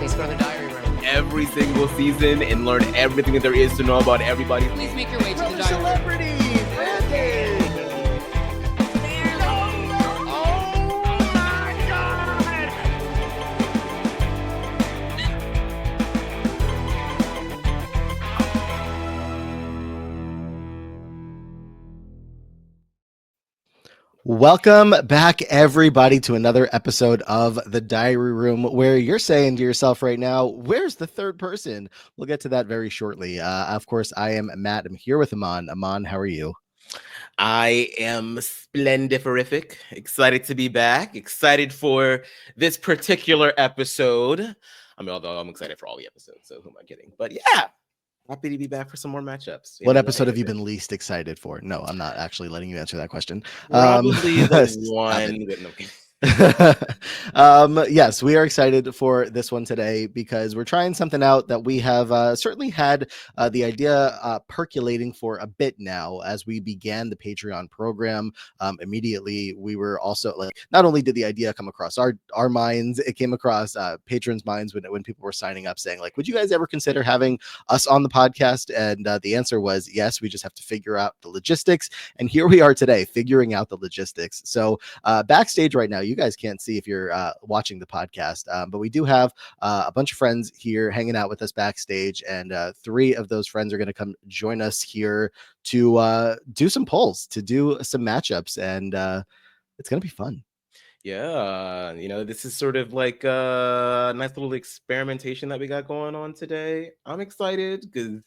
Please go to the diary room. Every single season and learn everything that there is to know about everybody. Please make your way to the diary room. Celebrities! Welcome back, everybody, to another episode of The Diary Room, where you're saying to yourself right now, where's the third person? We'll get to that very shortly. Of course, I am Matt. I'm here with Aman. Aman, how are you? I am splendiferific. Excited to be back. Excited for this particular episode. I mean, although I'm excited for all the episodes, so who am I kidding? But yeah, happy to be back for some more matchups. What episode have you been least excited for? No, I'm not actually letting you answer that question. Probably the one with no. Yes, we are excited for this one today because we're trying something out that we have certainly had the idea percolating for a bit now. As we began the Patreon program, immediately we were also like, not only did the idea come across our minds, it came across patrons' minds when people were signing up saying like, would you guys ever consider having us on the podcast? And the answer was yes. We just have to figure out the logistics, and here we are today figuring out the logistics. So backstage right now, you guys can't see if you're watching the podcast, but we do have a bunch of friends here hanging out with us backstage, and 3 of those friends are going to come join us here to do some polls, to do some matchups, and it's going to be fun. Yeah, this is sort of like a nice little experimentation that we got going on today. I'm excited because,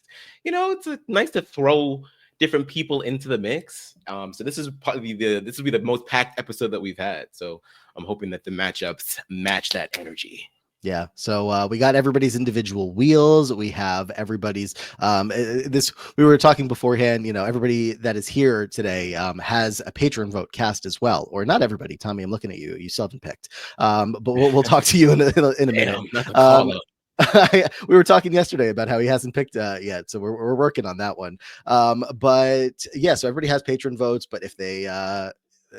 it's nice to throw different people into the mix. So this is probably this will be the most packed episode that we've had. So I'm hoping that the matchups match that energy. Yeah, so we got everybody's individual wheels. We have everybody's we were talking beforehand, everybody that is here today has a patron vote cast as well, or not everybody. Tommy, I'm looking at you. You still haven't picked, but we'll talk to you in a minute. We were talking yesterday about how he hasn't picked yet, so we're working on that one. But yeah, so everybody has patron votes, but if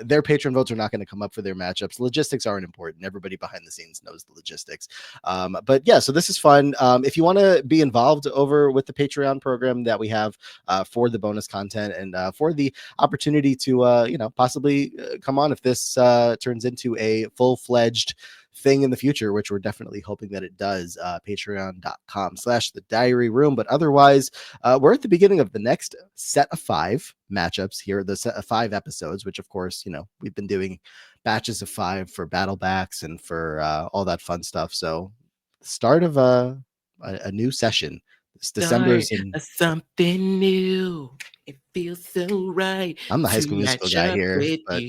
their patron votes are not going to come up for their matchups. Logistics aren't important. Everybody behind the scenes knows the logistics. But yeah, so this is fun. If you want to be involved over with the Patreon program that we have for the bonus content and for the opportunity to, possibly come on if this turns into a full-fledged thing in the future, which we're definitely hoping that it does, patreon.com/the diary room. But otherwise, we're at the beginning of the next set of 5 matchups here, the set of 5 episodes, which of course, we've been doing batches of 5 for battle backs and for all that fun stuff. So start of a new session. It's December's something new. It feels so right. I'm the High School Musical guy here, but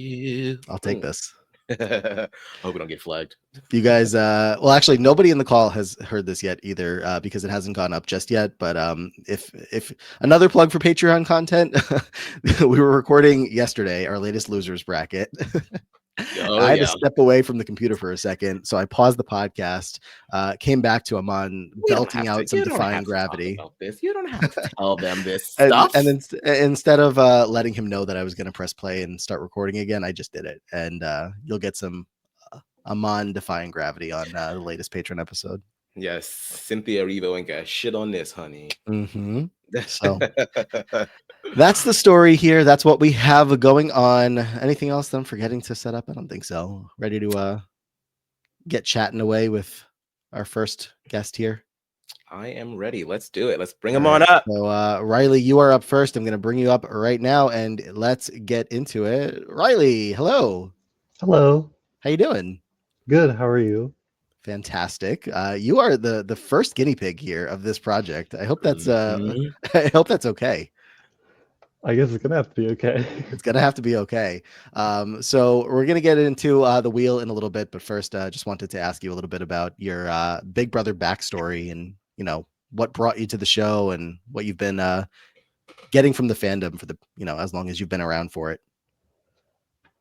I'll take this. Hope we don't get flagged. You guys, well, actually, nobody in the call has heard this yet either, because it hasn't gone up just yet. But if another plug for Patreon content, we were recording yesterday our latest losers bracket. I had to step away from the computer for a second, so I paused the podcast, came back to Aman belting out some Defying Gravity. You don't have to tell them this stuff. And instead of letting him know that I was going to press play and start recording again, I just did it. And you'll get some Aman Defying Gravity on the latest Patreon episode. Yes, Cynthia Erivo ain't got shit on this, honey. Mm-hmm. So that's the story here. That's what we have going on. Anything else that I'm forgetting to set up? I don't think so. Ready to get chatting away with our first guest here? I am ready. Let's do it. Let's bring him on up. So Riley, you are up first. I'm going to bring you up right now, and let's get into it. Riley, hello. Hello. How you doing? Good. How are you? Fantastic. You are the first guinea pig here of this project. I hope that's I hope that's okay. I guess it's gonna have to be okay. It's gonna have to be okay. So we're gonna get into the wheel in a little bit, but first, just wanted to ask you a little bit about your Big Brother backstory and what brought you to the show and what you've been getting from the fandom for the as long as you've been around for it.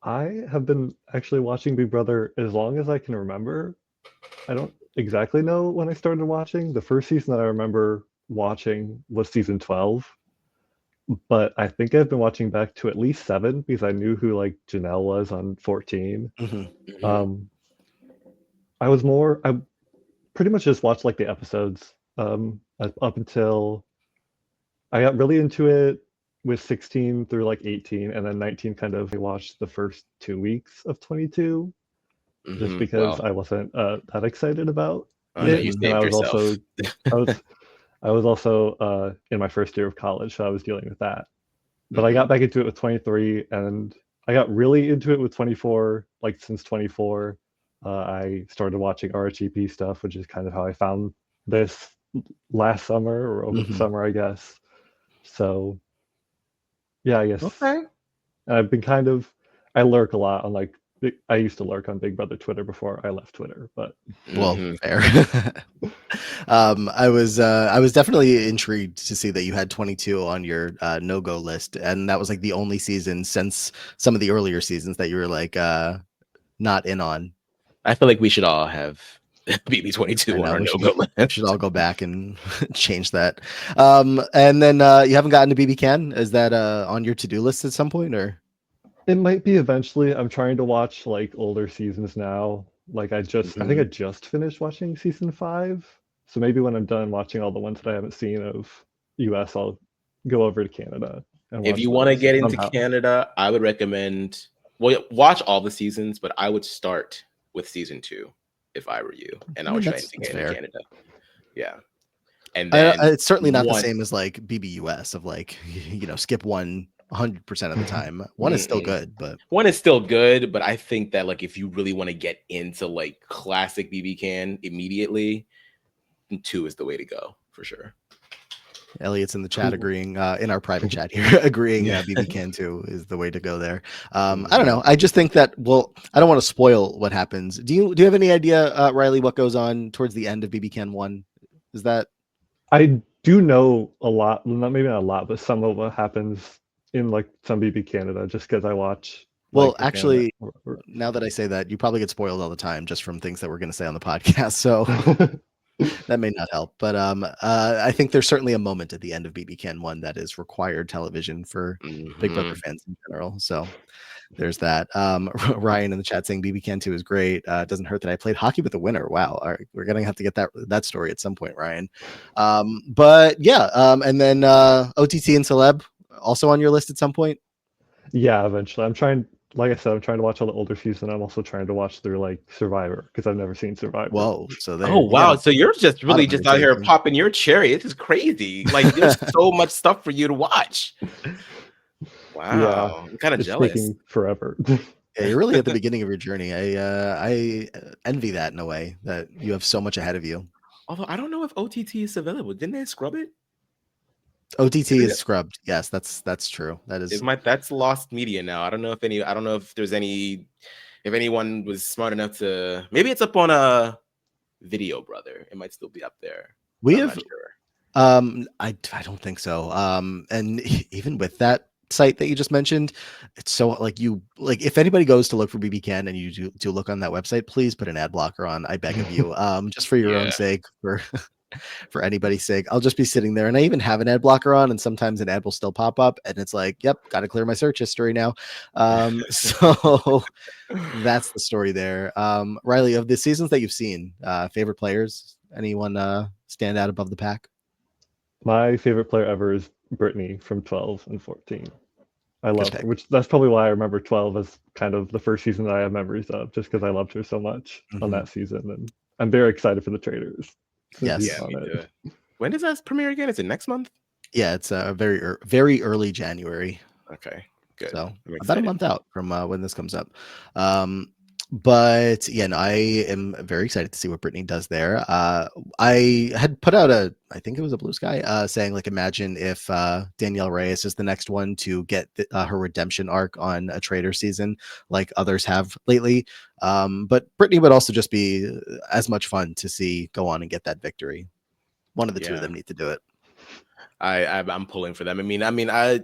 I have been actually watching Big Brother as long as I can remember. I don't exactly know when I started watching. The first season that I remember watching was season 12, but I think I've been watching back to at least 7 because I knew who like Janelle was on 14. Mm-hmm. I was more pretty much just watched like the episodes up until I got really into it with 16 through like 18, and then 19 kind of watched the first 2 weeks of 22 just because Well, I wasn't that excited about I know it. you And saved yourself. I was also in my first year of college, so I was dealing with that. But I got back into it with 23, and I got really into it with 24. Like since 24, I started watching RHEP stuff, which is kind of how I found this last summer or over the summer, I guess. So yeah, I guess Okay. I've been I lurk a lot on like I used to lurk on Big Brother Twitter before I left Twitter, but Well, fair. I was definitely intrigued to see that you had 22 on your no-go list, and that was like the only season since some of the earlier seasons that you were like not in on. I feel like we should all have I BB22 on know our we no-go list. should all go back and change that. And then you haven't gotten to BB Can? Is that on your to-do list at some point, or? it might be eventually. I'm trying to watch like older seasons now. Like I think I just finished watching season 5. So maybe when I'm done watching all the ones that I haven't seen of US, I'll go over to Canada and If watch you want to those get into somehow. Canada, I would recommend watch all the seasons, but I would start with season 2 if I were you, and I would try That's to get fair. into Canada. Yeah, and then it's certainly not the same as like BBUS of like skip 100% of the time. One is still good, but one is still good. But I think that like if you really want to get into like classic BB Can immediately, 2 is the way to go for sure. Elliott's in the chat agreeing, in our private chat here, agreeing BB Can 2 is the way to go there. I don't know. I just think that, well, I don't want to spoil what happens. Do you have any idea, Riley, what goes on towards the end of BB Can 1? Is that? I do know a lot, maybe not a lot, but some of what happens in like some BB Canada just because I watch. Well, like, actually, now that I say that, you probably get spoiled all the time just from things that we're going to say on the podcast. So that may not help, but I think there's certainly a moment at the end of BB Can 1 that is required television for Big Brother fans in general. So there's that. Ryan in the chat saying BB Can 2 is great. Doesn't hurt that I played hockey with a winner. Wow. All right, we're gonna have to get that story at some point, Ryan. But yeah, and then OTT and Celeb also on your list at some point. Yeah, eventually. Like I said, I'm trying to watch all the older season. I'm also trying to watch through like Survivor because I've never seen Survivor. Whoa! So there. Oh wow! So you're just really just out here undertaking. popping your cherry. This is crazy. Like there's so much stuff for you to watch. Wow, Yeah, I'm kind of it's jealous. taking forever. Yeah, you're really at the beginning of your journey. I envy that in a way that you have so much ahead of you. Although I don't know if OTT is available. Didn't they scrub it? OTT is scrubbed. Yes, that's true. That is that's lost media now. I don't know if there's any if anyone was smart enough to maybe it's up on a Video Brother. It might still be up there. We I'm have not sure. I don't think so. And even with that site that you just mentioned, it's so like if anybody goes to look for BB Can and you do look on that website, please put an ad blocker on. I beg of you. Just for your own sake, for anybody's sake. I'll just be sitting there, and I even have an ad blocker on, and sometimes an ad will still pop up, and it's like, yep, got to clear my search history now. So that's the story there. Riley, of the seasons that you've seen, favorite players, anyone stand out above the pack? My favorite player ever is Brittany from 12 and 14. I love her, pick. which that's probably why I remember 12 as kind of the first season that I have memories of, just because I loved her so much on that season, and I'm very excited for the Traders. Yes. When does that premiere again? Is it next month? Yeah, it's very early January. Okay, good. So about a month out from when this comes up. But yeah, no, I am very excited to see what Brittany does there. I had put out I think it was a Blue Sky, saying like, imagine if Danielle Reyes is the next one to get her redemption arc on a Trader season, like others have lately. But Brittany would also just be as much fun to see go on and get that victory. One of the two of them need to do it. I'm pulling for them. I mean, I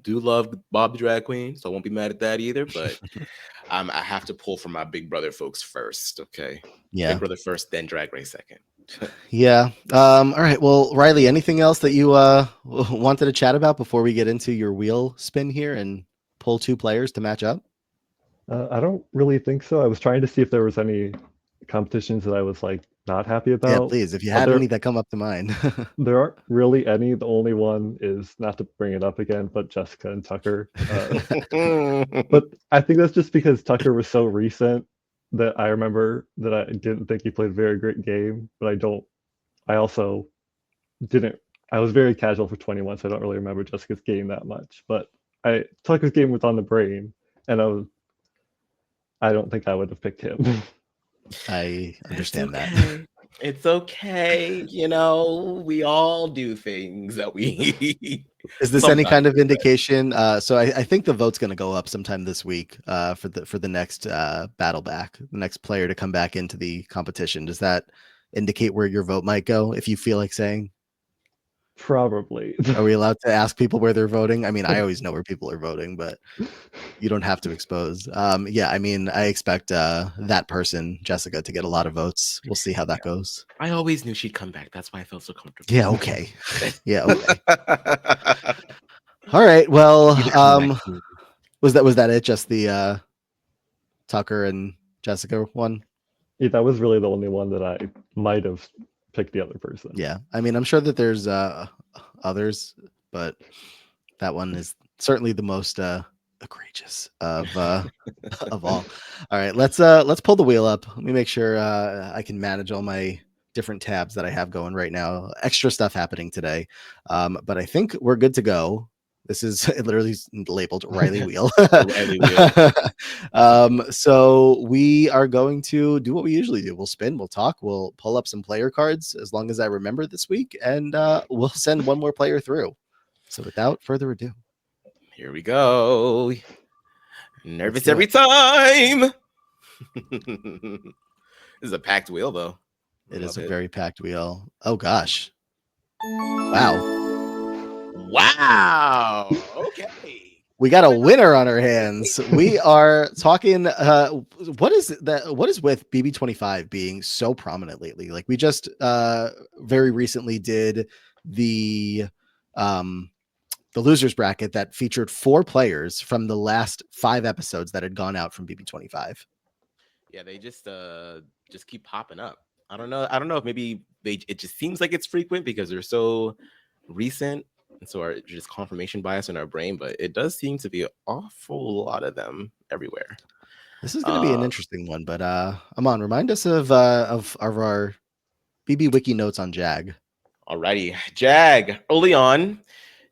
do love Bob the Drag Queen, so I won't be mad at that either. But I have to pull for my Big Brother folks first. Okay, yeah, Big Brother first, then Drag Race second. Yeah. All right. Well, Riley, anything else that you wanted to chat about before we get into your wheel spin here and pull 2 players to match up? I don't really think so. I was trying to see if there was any competitions that I was like not happy Yeah, about. please. If you But had any that come up to mind. there aren't really any. The only one is, not to bring it up again, but Jessica and Tucker. But I think that's just because Tucker was so recent that I remember that I didn't think he played a very great game. But I also didn't. I was very casual for 21, so I don't really remember Jessica's game that much. But Tucker's game was on the brain, and I don't think I would have picked him. I understand that. It's okay. You know, we all do things that we. Is this any sometimes kind of regret. indication? So I think the vote's going to go up sometime this week for the next battle back, the next player to come back into the competition. Does that indicate where your vote might go? If you feel like saying, Probably. are we allowed to ask people where they're voting? I mean, I always know where people are voting, but you don't have to expose. Yeah, I mean, I expect that person, Jessica, to get a lot of votes. We'll see how that goes. I always knew she'd come back. That's why I felt so comfortable. Yeah. Okay. Yeah. Okay. All right. Well, was that it? Just the Tucker and Jessica one? Yeah, that was really the only one that I might have picked the other person. Yeah. I mean, I'm sure that there's others, but that one is certainly the most egregious of of all. All right, let's pull the wheel up. Let me make sure I can manage all my different tabs that I have going right now. Extra stuff happening today, but I think we're good to go. This is literally labeled Riley Wheel. Riley Wheel. So we are going to do what we usually do. We'll spin, we'll talk, we'll pull up some player cards as long as I remember this week, and we'll send one more player through. So without further ado, here we go. Nervous every time. This is a packed wheel, though. It is a very packed wheel. Oh gosh! Wow! Okay. We got a winner on our hands. We are talking. What is that? What is with BB25 being so prominent lately? Like we just very recently did the losers bracket that featured 4 players from the last 5 episodes that had gone out from BB25. Yeah, they just keep popping up. I don't know if maybe it just seems like it's frequent because they're so recent. And so our just confirmation bias in our brain, but it does seem to be an awful lot of them everywhere. This is going to be an interesting one, but Aman, remind us of our BB Wiki notes on Jag. Alrighty, Jag early on,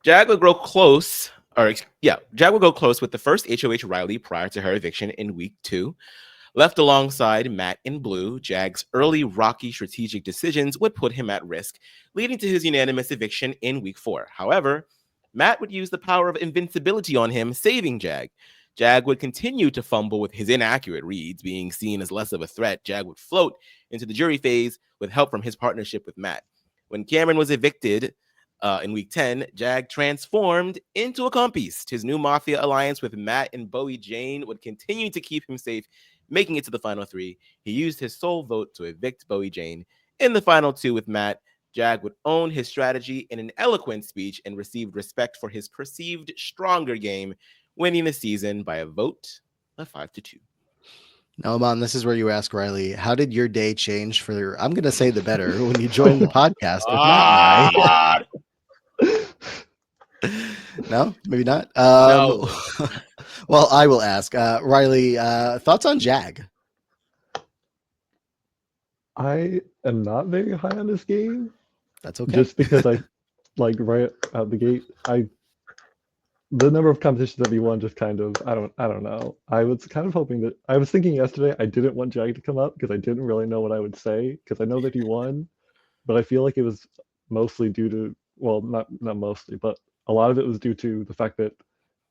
Jag would grow close, Jag would go close with the first HOH Riley prior to her eviction in week 2. Left alongside Matt in blue, Jag's early rocky strategic decisions would put him at risk, leading to his unanimous eviction in week 4. However, Matt would use the power of invincibility on him, saving Jag. Jag would continue to fumble with his inaccurate reads, being seen as less of a threat. Jag would float into the jury phase with help from his partnership with Matt. When Cameron was evicted in week 10, Jag transformed into a compiste. His new Mafia alliance with Matt and Bowie Jane would continue to keep him safe, making it to the final 3. He used his sole vote to evict Bowie Jane. In the final 2 with Matt, Jag would own his strategy in an eloquent speech and received respect for his perceived stronger game, winning the season by a vote of 5-2. Now, Aman, this is where you ask Riley, how did your day change for, I'm going to say the better, when you joined the podcast with Matt and I? No, maybe not. No. Well, I will ask. Riley, thoughts on Jag? I am not very high on this game. That's okay. Just because I, like, right out the gate, the number of competitions that we won just kind of, I don't know. I was kind of hoping that, I was thinking yesterday I didn't want Jag to come up because I didn't really know what I would say, because I know that he won, but I feel like it was mostly due to, well, not mostly, but a lot of it was due to the fact that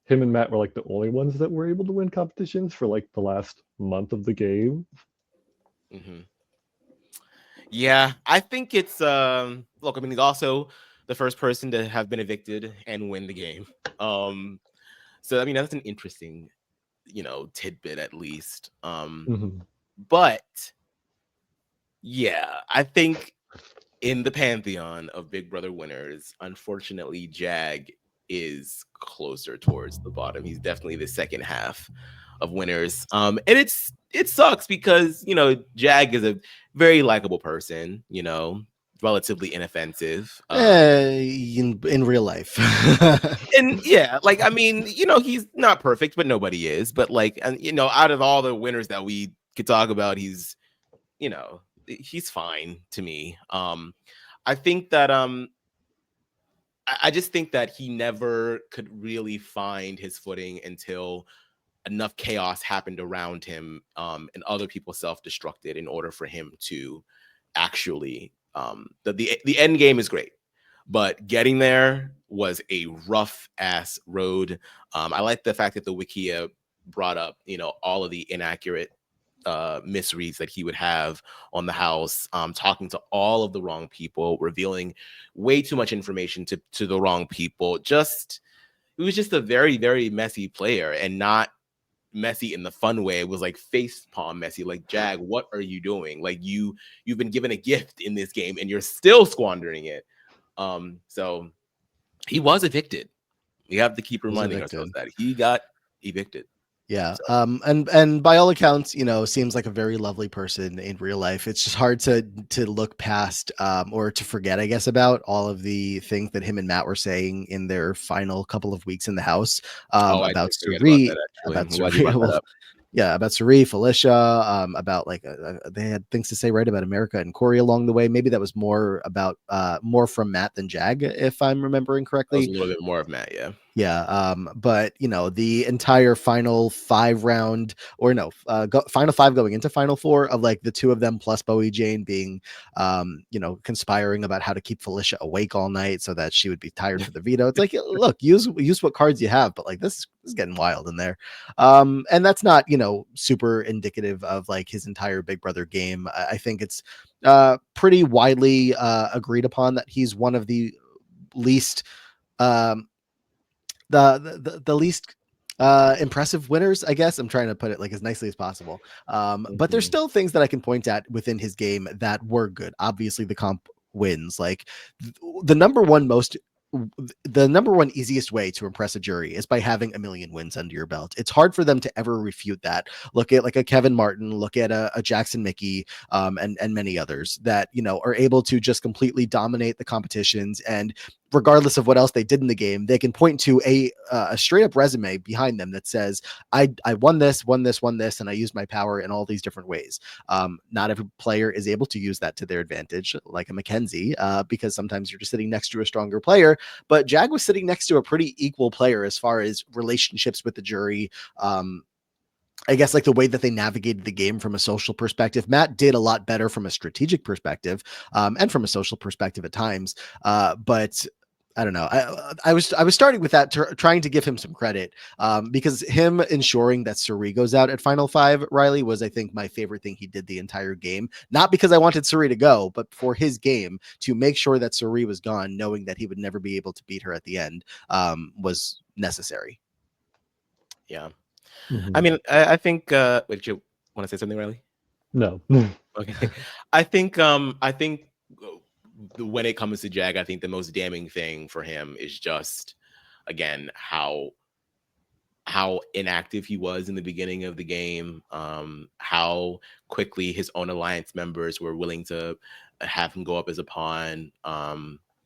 him and Matt were like the only ones that were able to win competitions for like the last month of the game. Mm-hmm. Yeah, I think it's look, I mean, he's also the first person to have been evicted and win the game. So I mean, that's an interesting, tidbit at least. But yeah, I think in the pantheon of Big Brother winners, unfortunately, Jag is closer towards the bottom. He's definitely the second half of winners. And it's it sucks because, you know, Jag is a very likable person, you know, relatively inoffensive. In real life. And yeah, like, I mean, you know, he's not perfect, but nobody is. But like, and you know, out of all the winners that we could talk about, he's, you know, he's fine to me. I think that I just think that he never could really find his footing until enough chaos happened around him, and other people self-destructed in order for him to actually the end game is great, but getting there was a rough ass road. I like the fact that the Wikia brought up, you know, all of the inaccurate misreads that he would have on the house, talking to all of the wrong people, revealing way too much information to the wrong people. Just, it was just a very, very messy player, and not messy in the fun way. It was like face palm messy. Like, Jag, what are you doing? Like, you've been given a gift in this game and you're still squandering it. So he was evicted. We have to keep reminding ourselves that he got evicted. Yeah. And by all accounts, you know, seems like a very lovely person in real life. It's just hard to look past or to forget, I guess, about all of the things that him and Matt were saying in their final couple of weeks in the house about Suri, about Suri. Yeah, about Suri, Felicia, about like they had things to say right about America and Corey along the way. Maybe that was more about more from Matt than Jag, if I'm remembering correctly. That was a little bit more of Matt, yeah. Yeah, but you know, the entire final 5 round, or no, final 5 going into final 4 of like the 2 of them plus Bowie Jane being, you know, conspiring about how to keep Felicia awake all night so that she would be tired for the veto. It's like, look, use what cards you have, but like this is getting wild in there. And that's not, you know, super indicative of like his entire Big Brother game. I think it's pretty widely agreed upon that he's one of the least the least impressive winners, I guess. I'm trying to put it like as nicely as possible. But there's still things that I can point at within his game that were good. Obviously the comp wins, like the number one easiest way to impress a jury is by having a million wins under your belt. It's hard for them to ever refute that. Look at like a Kevin Martin, look at a Jackson Mickey, and many others that, you know, are able to just completely dominate the competitions, and regardless of what else they did in the game, they can point to a straight up resume behind them that says, I won this, and I used my power in all these different ways. Not every player is able to use that to their advantage, like a Mackenzie, because sometimes you're just sitting next to a stronger player. But Jag was sitting next to a pretty equal player as far as relationships with the jury. I guess like the way that they navigated the game from a social perspective. Matt did a lot better from a strategic perspective, and from a social perspective at times. But I don't know. I was starting with that, trying to give him some credit, because him ensuring that Suri goes out at final 5, Riley, was, I think, my favorite thing he did the entire game. Not because I wanted Suri to go, but for his game, to make sure that Suri was gone, knowing that he would never be able to beat her at the end, was necessary. Yeah. I mean, I think, wait, you want to say something, Riley? No. Okay. I think when it comes to Jag, I think the most damning thing for him is just, again, how inactive he was in the beginning of the game, how quickly his own alliance members were willing to have him go up as a pawn,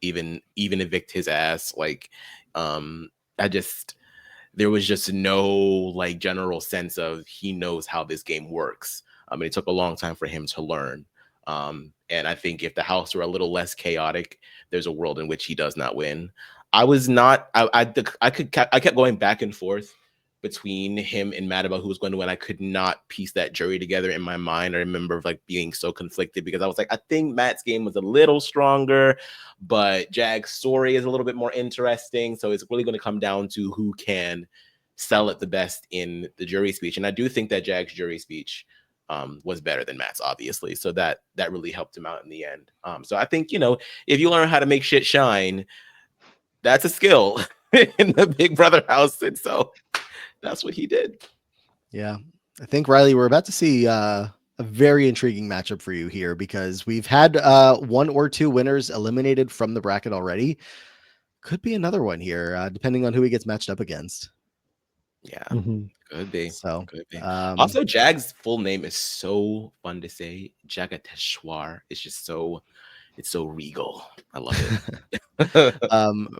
even evict his ass. Like, there was just no like general sense of he knows how this game works. It took a long time for him to learn. And I think if the house were a little less chaotic, there's a world in which he does not win. I kept going back and forth between him and Matt about who was going to win. I could not piece that jury together in my mind. I remember like being so conflicted because I was like, I think Matt's game was a little stronger, but Jag's story is a little bit more interesting. So it's really going to come down to who can sell it the best in the jury speech. And I do think that Jag's jury speech was better than Matt's, obviously. So that really helped him out in the end. So I think, you know, if you learn how to make shit shine, that's a skill in the Big Brother house. And so that's what he did. Yeah. I think, Riley, we're about to see a very intriguing matchup for you here, because we've had 1 or 2 winners eliminated from the bracket already. Could be another one here, depending on who he gets matched up against. Yeah. Could be. So, Could be. um, Also, Jag's full name is so fun to say. Jagateshwar. It's so regal. I love it.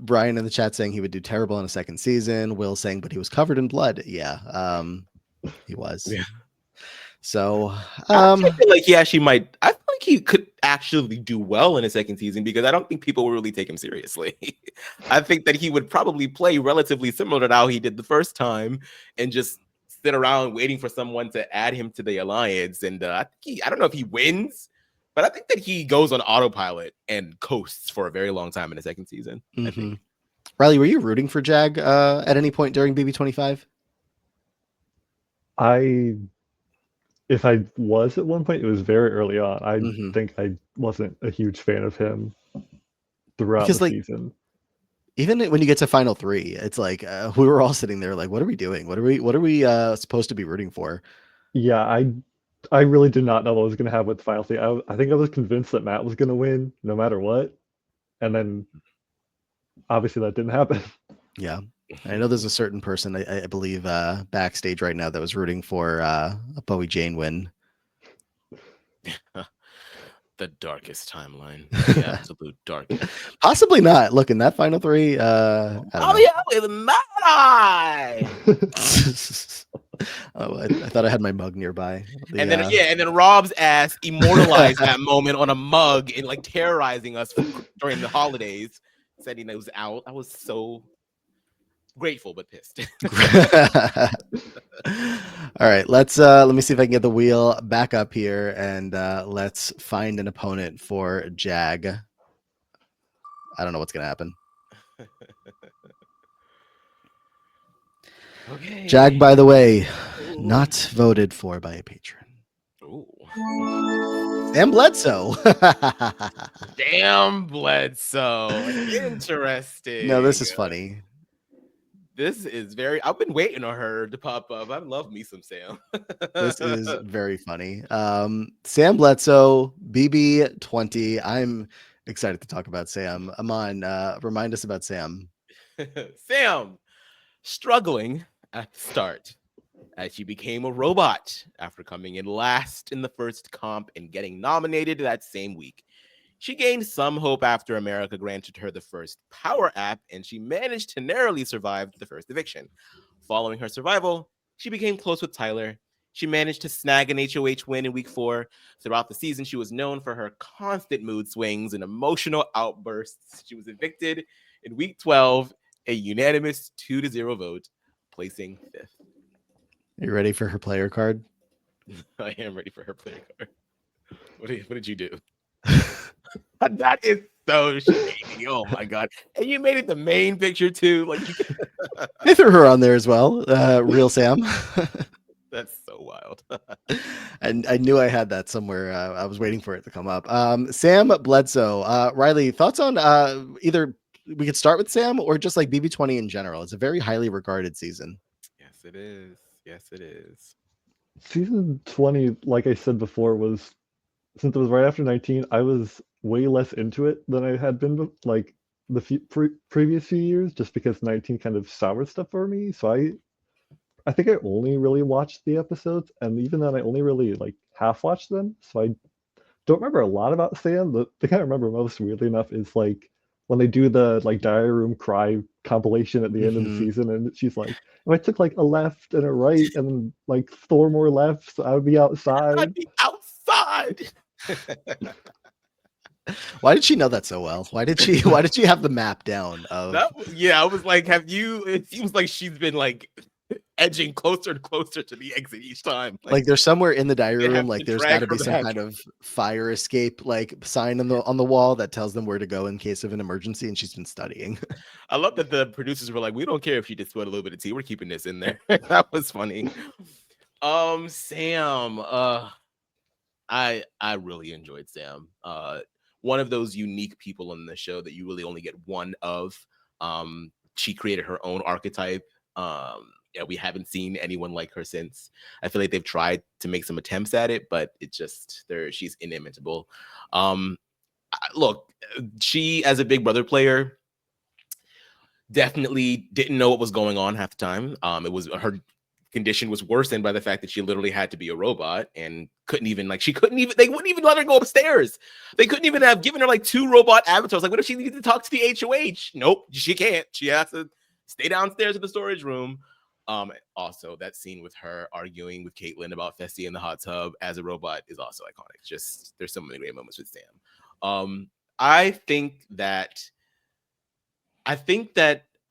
Brian in the chat saying he would do terrible in a second season. Will saying, but he was covered in blood. Yeah, he was. Yeah. So, I feel like he actually might. I feel like he could actually do well in a second season because I don't think people will really take him seriously. I think that he would probably play relatively similar to how he did the first time and just sit around waiting for someone to add him to the alliance. And I don't know if he wins, but I think that he goes on autopilot and coasts for a very long time in the second season. I think. Riley, were you rooting for Jag at any point during BB25? If I was at one point, it was very early on. I Mhm. think I wasn't a huge fan of him throughout Because, the like, season. even when you get to final 3, it's like we were all sitting there like, what are we doing? What are we supposed to be rooting for? Yeah, I really did not know what was going to happen with the final three. I think I was convinced that Matt was going to win no matter what, and then obviously that didn't happen. Yeah. I know there's a certain person, I believe, backstage right now that was rooting for a Bowie Jane win. The darkest timeline. The absolute darkest. Possibly not. Look, in that final 3, I don't know. Yeah, with Mad Eye. I thought I had my mug nearby. And then Rob's ass immortalized that moment on a mug and like terrorizing us during the holidays. Said he was out. I was so grateful but pissed. All right, let me see if I can get the wheel back up here and let's find an opponent for Jag. I don't know what's gonna happen. Okay. Jag, by the way, not voted for by a patron. Ooh. Sam Bledsoe. Damn, Bledsoe. Interesting. No, this is funny. This is I've been waiting on her to pop up. I love me some Sam. This is very funny. Sam Bledsoe, BB20. I'm excited to talk about Sam. Aman, remind us about Sam. Sam, struggling at the start as she became a robot after coming in last in the first comp and getting nominated that same week. She gained some hope after America granted her the first power app, and she managed to narrowly survive the first eviction. Following her survival, she became close with Tyler. She managed to snag an HOH win in week 4. Throughout the season, she was known for her constant mood swings and emotional outbursts. She was evicted in week 12, a unanimous 2-0 vote, placing 5th. Are you ready for her player card? I am ready for her player card. What did you do? That is so shady. Oh my god! And you made it the main picture too. Like I threw her on there as well. Real Sam. That's so wild. And I knew I had that somewhere. I was waiting for it to come up. Sam Bledsoe. Riley, thoughts on either we could start with Sam or just like BB20 in general. It's a very highly regarded season. Yes, it is. Yes, it is. Season 20, like I said before, since it was right after 19, I was way less into it than I had been like the previous few years, just because 19 kind of soured stuff for me. So I think I only really watched the episodes, and even then I only really like half watched them. So I don't remember a lot about Sam. The thing I remember most, weirdly enough, is like when they do the like diary room cry compilation at the end of the season, and she's like, if I took like a left and a right and like 4 more lefts, I would be outside. I'd be outside. Why did she know that so well? Why did she have the map down of I was like, it seems like she's been like edging closer and closer to the exit each time. Like there's somewhere in the diary room, like there's got to be her some back. kind of fire escape like sign on the wall that tells them where to go in case of an emergency, and she's been studying. I love that the producers were like, we don't care if she just spilled a little bit of tea, we're keeping this in there. That was funny. Sam, I really enjoyed Sam. One of those unique people on the show that you really only get one of. She created her own archetype. Yeah, we haven't seen anyone like her since. I feel like they've tried to make some attempts at it, but she's inimitable. Look, she as a Big Brother player definitely didn't know what was going on half the time. It was her condition was worsened by the fact that she literally had to be a robot and they wouldn't even let her go upstairs. They couldn't even have given her like 2 robot avatars. Like, what if she needed to talk to the HOH? Nope, she can't. She has to stay downstairs in the storage room. Also, that scene with her arguing with Caitlyn about Fessy in the hot tub as a robot is also iconic. Just there's so many great moments with Sam. I think that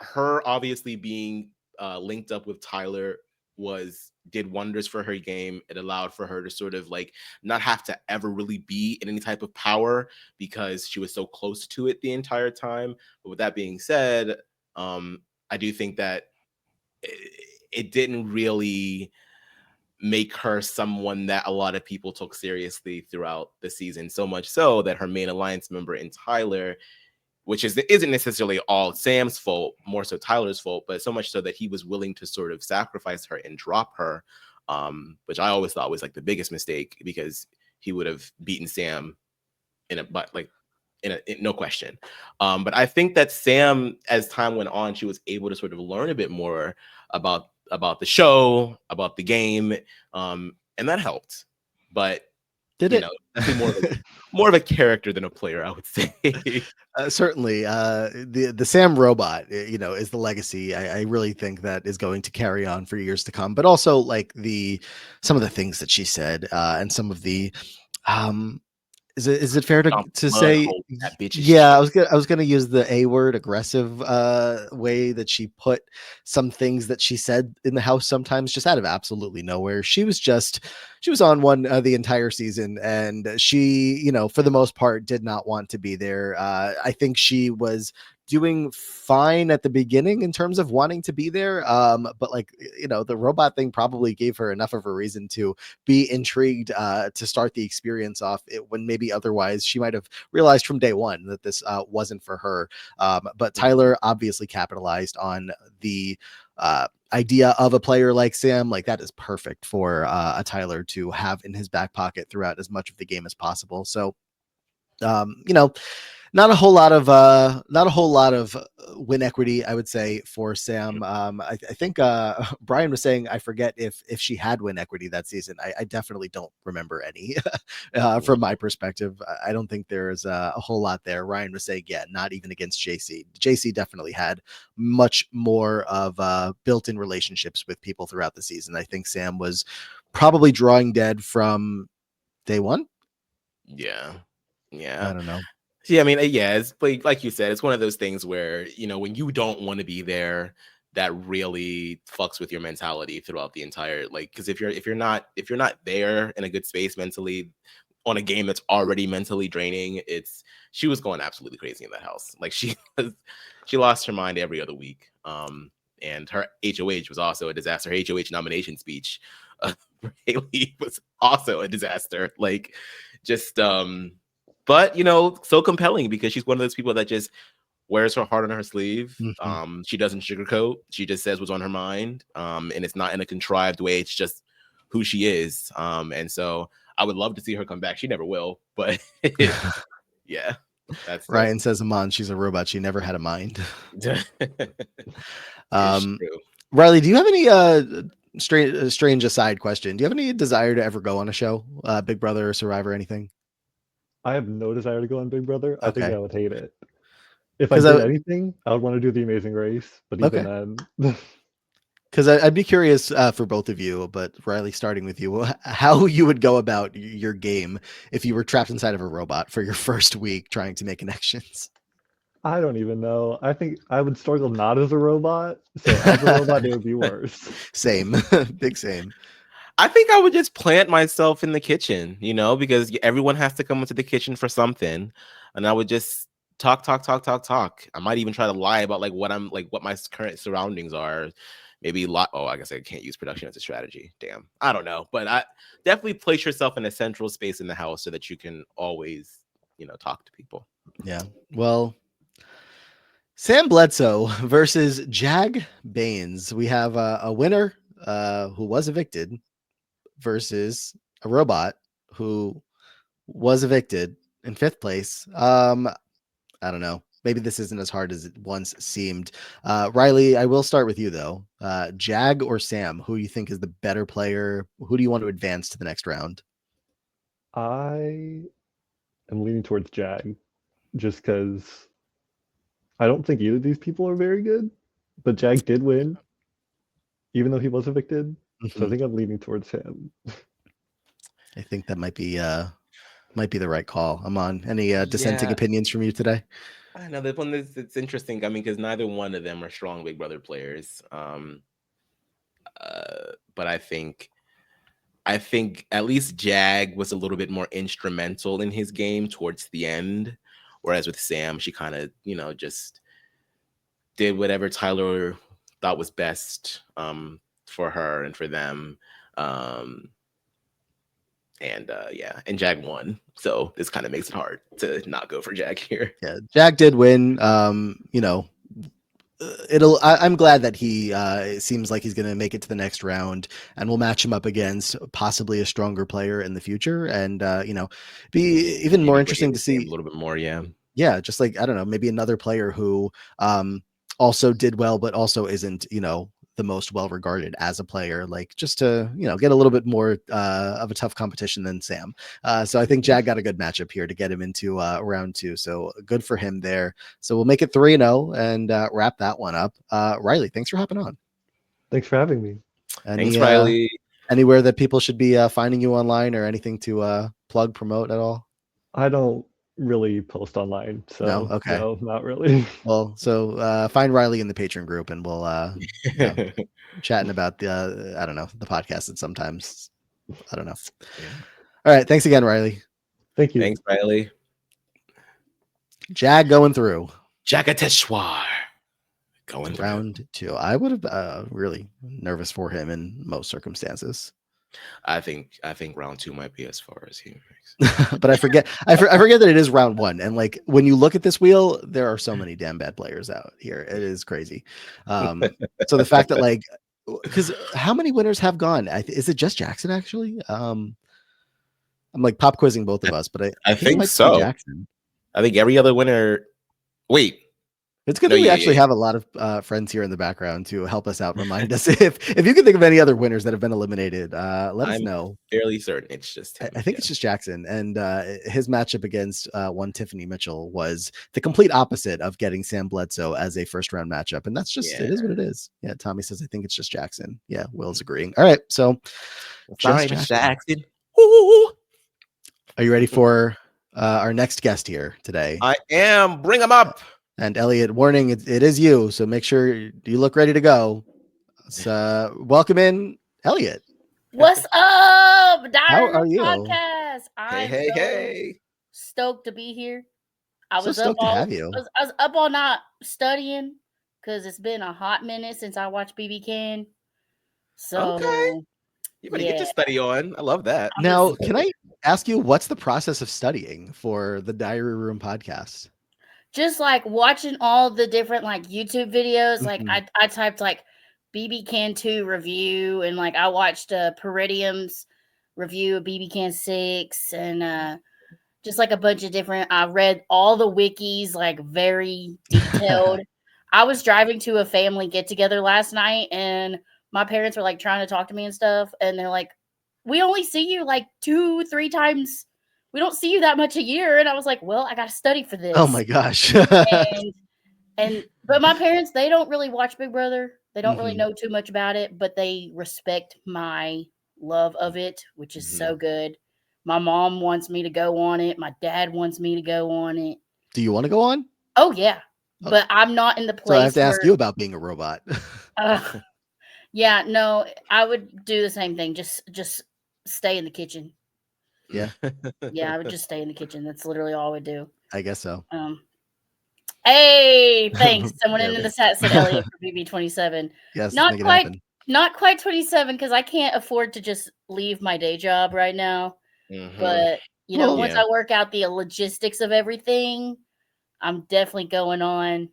her obviously being linked up with Tyler did wonders for her game. It allowed for her to sort of like not have to ever really be in any type of power because she was so close to it the entire time. But with that being said, I do think that it didn't really make her someone that a lot of people took seriously throughout the season, so much so that her main alliance member in Tyler, which isn't necessarily all Sam's fault, more so Tyler's fault, but so much so that he was willing to sort of sacrifice her and drop her, which I always thought was like the biggest mistake because he would have beaten Sam no question. But I think that Sam, as time went on, she was able to sort of learn a bit more about the show, about the game, and that helped. But more of a character than a player, I would say. Certainly, the Sam robot, is the legacy. I really think that is going to carry on for years to come. But also, like some of the things that she said, and some of the Is it fair to say? Yeah, I was gonna use the A word, aggressive way that she put some things that she said in the house sometimes just out of absolutely nowhere. She was on one the entire season, and she, for the most part, did not want to be there. I think she was doing fine at the beginning in terms of wanting to be there, but the robot thing probably gave her enough of a reason to be intrigued to start the experience off when maybe otherwise she might have realized from day one that this wasn't for her. But Tyler obviously capitalized on the idea of a player like Sam. Like, that is perfect for a Tyler to have in his back pocket throughout as much of the game as possible. So not a whole lot of win equity, I would say, for Sam. I think Brian was saying, I forget if she had win equity that season. I definitely don't remember any. From my perspective, I don't think there's a whole lot there. Ryan was saying, yeah, not even against JC. JC definitely had much more of built-in relationships with people throughout the season. I think Sam was probably drawing dead from day one. Yeah. I don't know. Yeah, I mean, yeah, it's like you said, it's one of those things where, when you don't want to be there, that really fucks with your mentality throughout the entire, because if you're not there in a good space mentally on a game that's already mentally draining, she was going absolutely crazy in that house. Like, she lost her mind every other week. And her HOH was also a disaster. Her HOH nomination speech really was also a disaster. Like, just but so compelling because she's one of those people that just wears her heart on her sleeve. Mm-hmm. She doesn't sugarcoat. She just says what's on her mind. And it's not in a contrived way. It's just who she is. And so I would love to see her come back. She never will, but yeah. That's Ryan says, Amon, she's a robot. She never had a mind. Riley, do you have any strange aside question? Do you have any desire to ever go on a show, Big Brother or Survivor, anything? I have no desire to go on Big Brother. I think Okay. I would hate it. If I did anything, I would want to do The Amazing Race, but even then. Because I'd be curious for both of you, but Riley, starting with you, how you would go about your game if you were trapped inside of a robot for your first week trying to make connections. I don't even know. I think I would struggle not as a robot. So as a robot, it would be worse. Same. Big same. I think I would just plant myself in the kitchen, because everyone has to come into the kitchen for something. And I would just talk. I might even try to lie about what my current surroundings are. Maybe I guess I can't use production as a strategy. Damn. I don't know. But I definitely place yourself in a central space in the house so that you can always, talk to people. Yeah. Well, Sam Bledsoe versus Jag Bains. We have a winner who was evicted versus a robot who was evicted in 5th place. I don't know. maybe this isn't as hard as it once seemed. Riley, I will start with you though. Jag or Sam, who you think is the better player? Who do you want to advance to the next round? I am leaning towards Jag, just because I don't think either of these people are very good, but Jag did win, even though he was evicted. So I think I'm leaning towards him. I think that might be the right call. Amon, any dissenting opinions from you today? I know this one is it's interesting. I mean, because neither one of them are strong Big Brother players. But I think at least Jag was a little bit more instrumental in his game towards the end, whereas with Sam, she kind of just did whatever Tyler thought was best for her and for them. And Jag won, so this kind of makes it hard to not go for Jag here. Yeah, Jag did win. I'm glad that he it seems like he's going to make it to the next round, and we'll match him up against possibly a stronger player in the future, and be even more interesting to see a little bit more. Yeah, just like I don't know, maybe another player who also did well, but also isn't the most well regarded as a player, like just to get a little bit more of a tough competition than Sam. So I think Jag got a good matchup here to get him into round 2. So good for him there. So we'll make it 3-0 and wrap that one up. Riley, thanks for hopping on. Thanks for having me. Thanks, Riley. Anywhere that people should be finding you online, or anything to plug, promote at all? I don't really post online, so no, not really. Well, so find Riley in the Patreon group, and we'll chatting about the I don't know, the podcast, and sometimes I don't know. All right, thanks again, Riley. Thank you. Thanks, Riley. Jag going through Jagateshwar going through round 2. I would have really nervous for him in most circumstances. I think round 2 might be as far as he makes. But I forget that it is round 1, and like when you look at this wheel, there are so many damn bad players out here. It is crazy. So the fact that like, because how many winners have gone? Is it just Jackson actually? I'm like pop quizzing both of us, but I think it might so. Be Jackson. I think every other winner. Wait. It's good that we actually have a lot of friends here in the background to help us out. Remind us if you can think of any other winners that have been eliminated. Let us know. Fairly certain it's just him. I think it's just Jackson, and his matchup against one Tiffany Mitchell was the complete opposite of getting Sam Bledsoe as a first round matchup, and that's just it is what it is. Yeah, Tommy says I think it's just Jackson. Yeah, Will's agreeing. All right, so Jackson. Are you ready for our next guest here today? I am. Bring him up. And Elliott, warning, it is you, so make sure you look ready to go. So welcome in, Elliott. What's up, How are you? Podcast? Hey. Stoked to be here. I was stoked to have you. I was up all night studying because it's been a hot minute since I watched BB Can. So okay. You better get your study on. I love that. Now, can I ask you, what's the process of studying for the Diary Room podcast? Just like watching all the different like YouTube videos. Like I typed like BB Can 2 review, and like I watched Peridium's review of BB Can 6, and just like a bunch of different. I read all the wikis, like very detailed. I was driving to a family get together last night, and my parents were like trying to talk to me and stuff, and they're like, "We only see you like 2-3 times. We don't see you that much a year." And I was like, well, I got to study for this. Oh my gosh. But my parents, they don't really watch Big Brother. They don't really know too much about it, but they respect my love of it, which is so good. My mom wants me to go on it. My dad wants me to go on it. Do you want to go on? Oh yeah. But I'm not in the place. So I have to ask you about being a robot. Yeah, no, I would do the same thing. Just stay in the kitchen. Yeah. Yeah, I would just stay in the kitchen. That's literally all I would do. I guess so. Hey, thanks. Someone in the chat said Elliott for BB27. Yes, not quite 27, because I can't afford to just leave my day job right now. But once I work out the logistics of everything, I'm definitely going on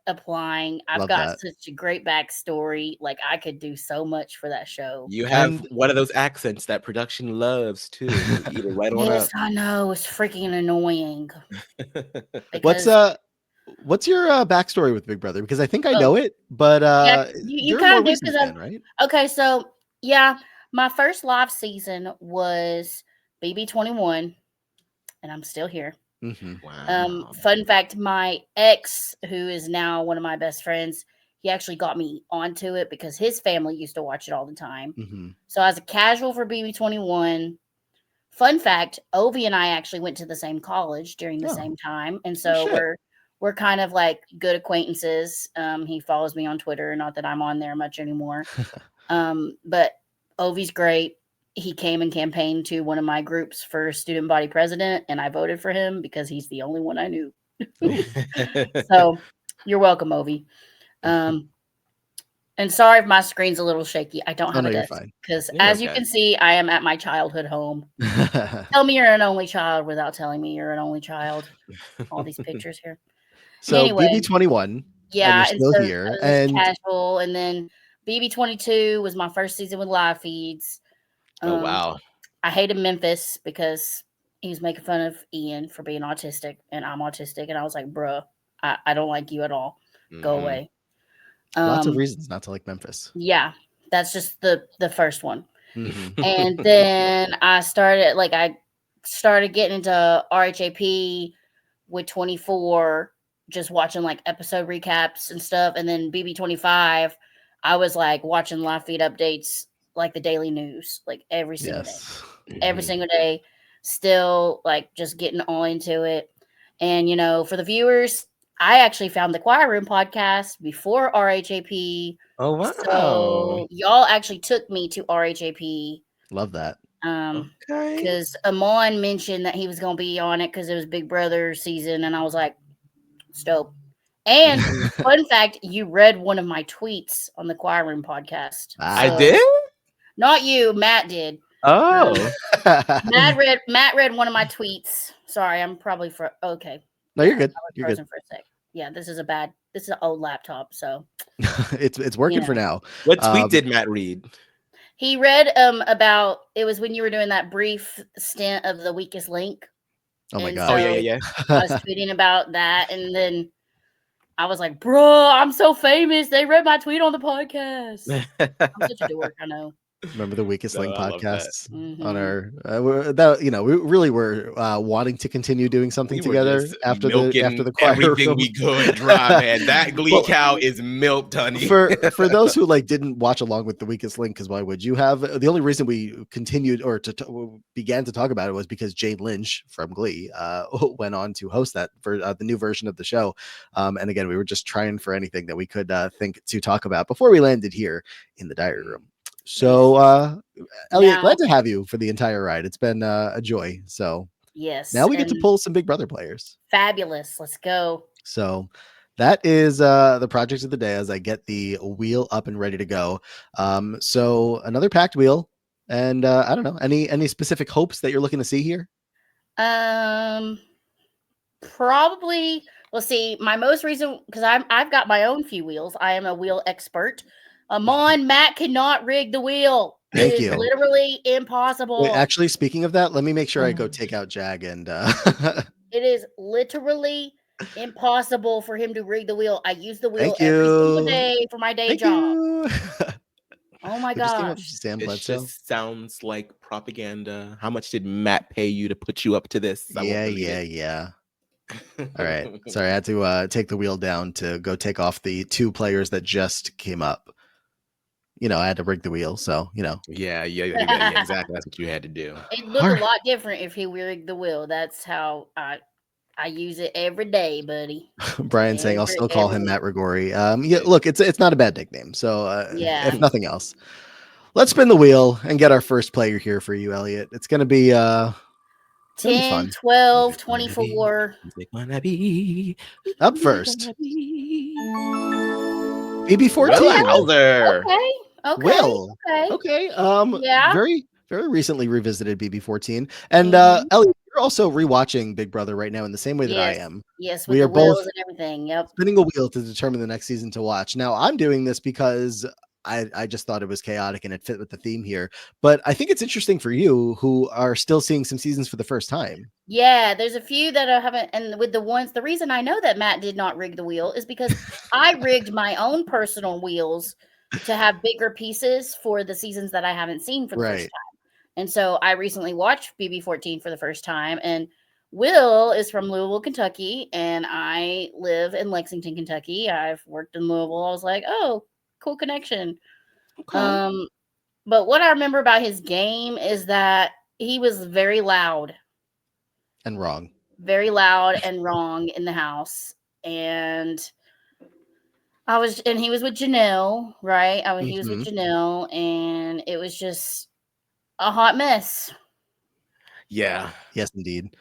applying. I've got such a great backstory. Like I could do so much for that show. You have one of those accents that production loves too. Either right on yes, up. I know. It's freaking annoying. What's what's your backstory with Big Brother? Because I think I Oh. know it, but you you're a kind more of do recent because fan, right? okay, so yeah, my first live season was BB21, and I'm still here. Mm-hmm. Wow. Fun fact, my ex, who is now one of my best friends, he actually got me onto it because his family used to watch it all the time. Mm-hmm. So as a casual for BB21, fun fact, Ovi and I actually went to the same college during the Oh. same time. And Oh, so shit. we're kind of like good acquaintances. He follows me on Twitter, not that I'm on there much anymore. But Ovi's great. He came and campaigned to one of my groups for student body president, and I voted for him because he's the only one I knew. So you're welcome, Ovi. And sorry if my screen's a little shaky. I don't Oh, have no, a you're desk fine. because, You're as you okay. can see, I am at my childhood home. Tell me you're an only child without telling me you're an only child. All these pictures here. So Anyway, BB21, yeah, and you're and still so here, it was and casual, and then BB22 was my first season with live feeds. Oh wow. I hated Memphis because he was making fun of Ian for being autistic, and I'm autistic, and I was like, bruh, I don't like you at all. Go Mhm. away. lots of reasons not to like Memphis. Yeah, that's just the first one. Mhm. And then I started getting into RHAP with 24, just watching like episode recaps and stuff. And then BB25, I was like watching live feed updates like the daily news, like every single day. Yes. Every Mhm. single day, still like just getting all into it. And for the viewers, I actually found the Choir Room podcast before RHAP. Oh wow. So y'all actually took me to RHAP. Love that. Okay. Because Amon mentioned that he was going to be on it because it was Big Brother season, and I was like, it's dope. And fun fact, you read one of my tweets on the Choir Room podcast. I Ah. did? Not you, Matt did. Oh. Matt read one of my tweets. Sorry, I'm probably okay. No, you're good. I was You're good. frozen for a sec. Yeah, this is an old laptop, so It's working for now. What tweet did Matt read? he read about it was when you were doing that brief stint of the weakest link. Oh my And god. so yeah. I was tweeting about that, and then I was like, bro, I'm so famous. They read my tweet on the podcast. I'm such a dork, I know. Remember the Weakest Link I love that. podcasts Mhm. on our we really were wanting to continue doing something We were together just after milking the Choir everything Room. we could dry, man. That Glee Well, cow is milked, honey. for those who didn't watch along with the Weakest Link, because why would you have? The only reason we continued or began to talk about it was because Jane Lynch from Glee went on to host that for the new version of the show. And again, we were just trying for anything that we could think to talk about before we landed here in the diary room. So, Elliott, glad to have you for the entire ride. It's been a joy. So, yes, now we get to pull some Big Brother players. Fabulous. Let's go. So, that is the project of the day as I get the wheel up and ready to go. So another packed wheel, and I don't know, any specific hopes that you're looking to see here? Probably. Well, see, my most recent, because I've got my own few wheels. I am a wheel expert. Amon, Matt cannot rig the wheel. Thank It you. is literally impossible. Wait, actually, speaking of that, let me make sure I go take out Jag and. It is literally impossible for him to rig the wheel. I use the wheel Thank every single you. day for my day Thank job. you. Oh my Who just came up? gosh. Sam It Bledsoe. just sounds like propaganda. How much did Matt pay you to put you up to this? I won't believe it. Yeah. All right. Sorry, I had to take the wheel down to go take off the two players that just came up. I had to rig the wheel, so Yeah, exactly. That's what you had to do. It looked a lot different if he rigged the wheel. That's how I use it every day, buddy. Brian saying I'll still call him Matt Rigori. Yeah, look, it's not a bad nickname. So yeah. If nothing else, let's spin the wheel and get our first player here for you, Elliott. It's gonna be 10, fun. 12, 24. Up first. BB14. Heuser. Okay. Will. Okay. Yeah. Very, very recently revisited BB14. And Elliott, you're also rewatching Big Brother right now in the same way that I am. Yes, we are both and everything. Yep. spinning a wheel to determine the next season to watch. Now I'm doing this because I just thought it was chaotic and it fit with the theme here. But I think it's interesting for you who are still seeing some seasons for the first time. Yeah, there's a few that I haven't, and with the reason I know that Matt did not rig the wheel is because I rigged my own personal wheels to have bigger pieces for the seasons that I haven't seen for the first Right. time. And so I recently watched BB14 for the first time, and Will is from Louisville, Kentucky, and I live in Lexington, Kentucky. I've worked in Louisville. I was like, oh, cool connection. Okay. But what I remember about his game is that he was very loud And wrong. and wrong in the house. And he was with Janelle, right? He was with Janelle, and it was just a hot mess. Yeah. Yes, indeed.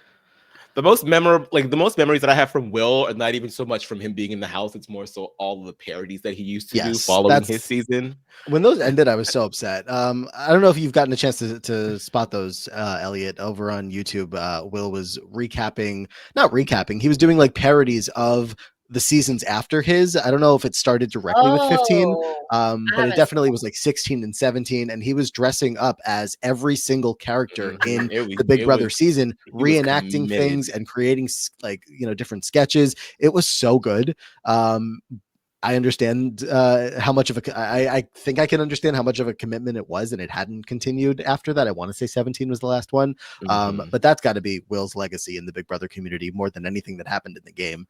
The most memories that I have from Will are not even so much from him being in the house. It's more so all of the parodies that he used to do Yes, following his season. When those ended, I was so upset. I don't know if you've gotten a chance to spot those, Elliott, over on YouTube. Will was not recapping. He was doing like parodies of the seasons after his. I don't know if it started directly with 15, but it definitely was like 16 and 17. And he was dressing up as every single character in the Big Brother season, reenacting things and creating like, different sketches. It was so good. I understand how much of I think I can understand how much of a commitment it was, and it hadn't continued after that. I want to say 17 was the last one. But that's got to be Will's legacy in the Big Brother community more than anything that happened in the game.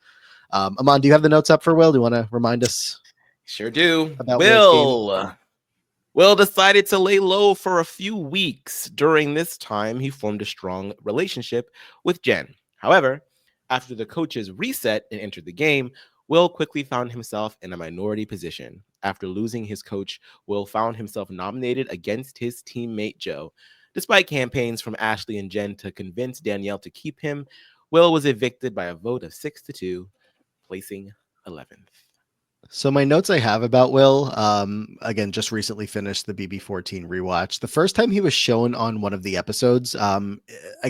Amon, do you have the notes up for Will? Do you want to remind us? Sure do. About Will's game? Will decided to lay low for a few weeks. During this time, he formed a strong relationship with Jen. However, after the coaches reset and entered the game, Will quickly found himself in a minority position. After losing his coach, Will found himself nominated against his teammate Joe. Despite campaigns from Ashley and Jen to convince Danielle to keep him, Will was evicted by a vote of 6-2, placing 11th. So my notes I have about Will, again, just recently finished the BB14 rewatch. The first time he was shown on one of the episodes, I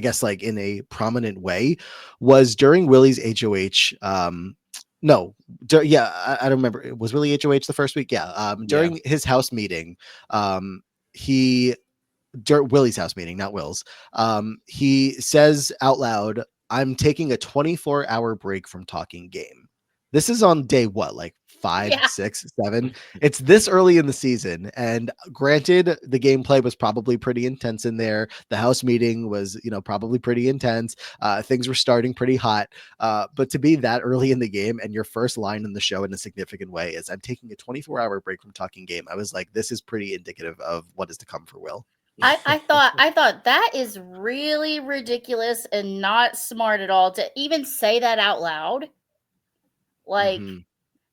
guess like in a prominent way, was during Willie's HOH. No, I don't remember. Was Willie HOH the first week? Yeah. During his house meeting, Willie's house meeting, not Will's. He says out loud, "I'm taking a 24-hour break from talking game." This is on day what, like 5, 6, 7. It's this early in the season, and granted, the gameplay was probably pretty intense in there. The house meeting was, probably pretty intense. Things were starting pretty hot. But to be that early in the game and your first line in the show in a significant way is, "I'm taking a 24-hour break from talking game," I was like, this is pretty indicative of what is to come for Will. I thought that is really ridiculous and not smart at all to even say that out loud. Like,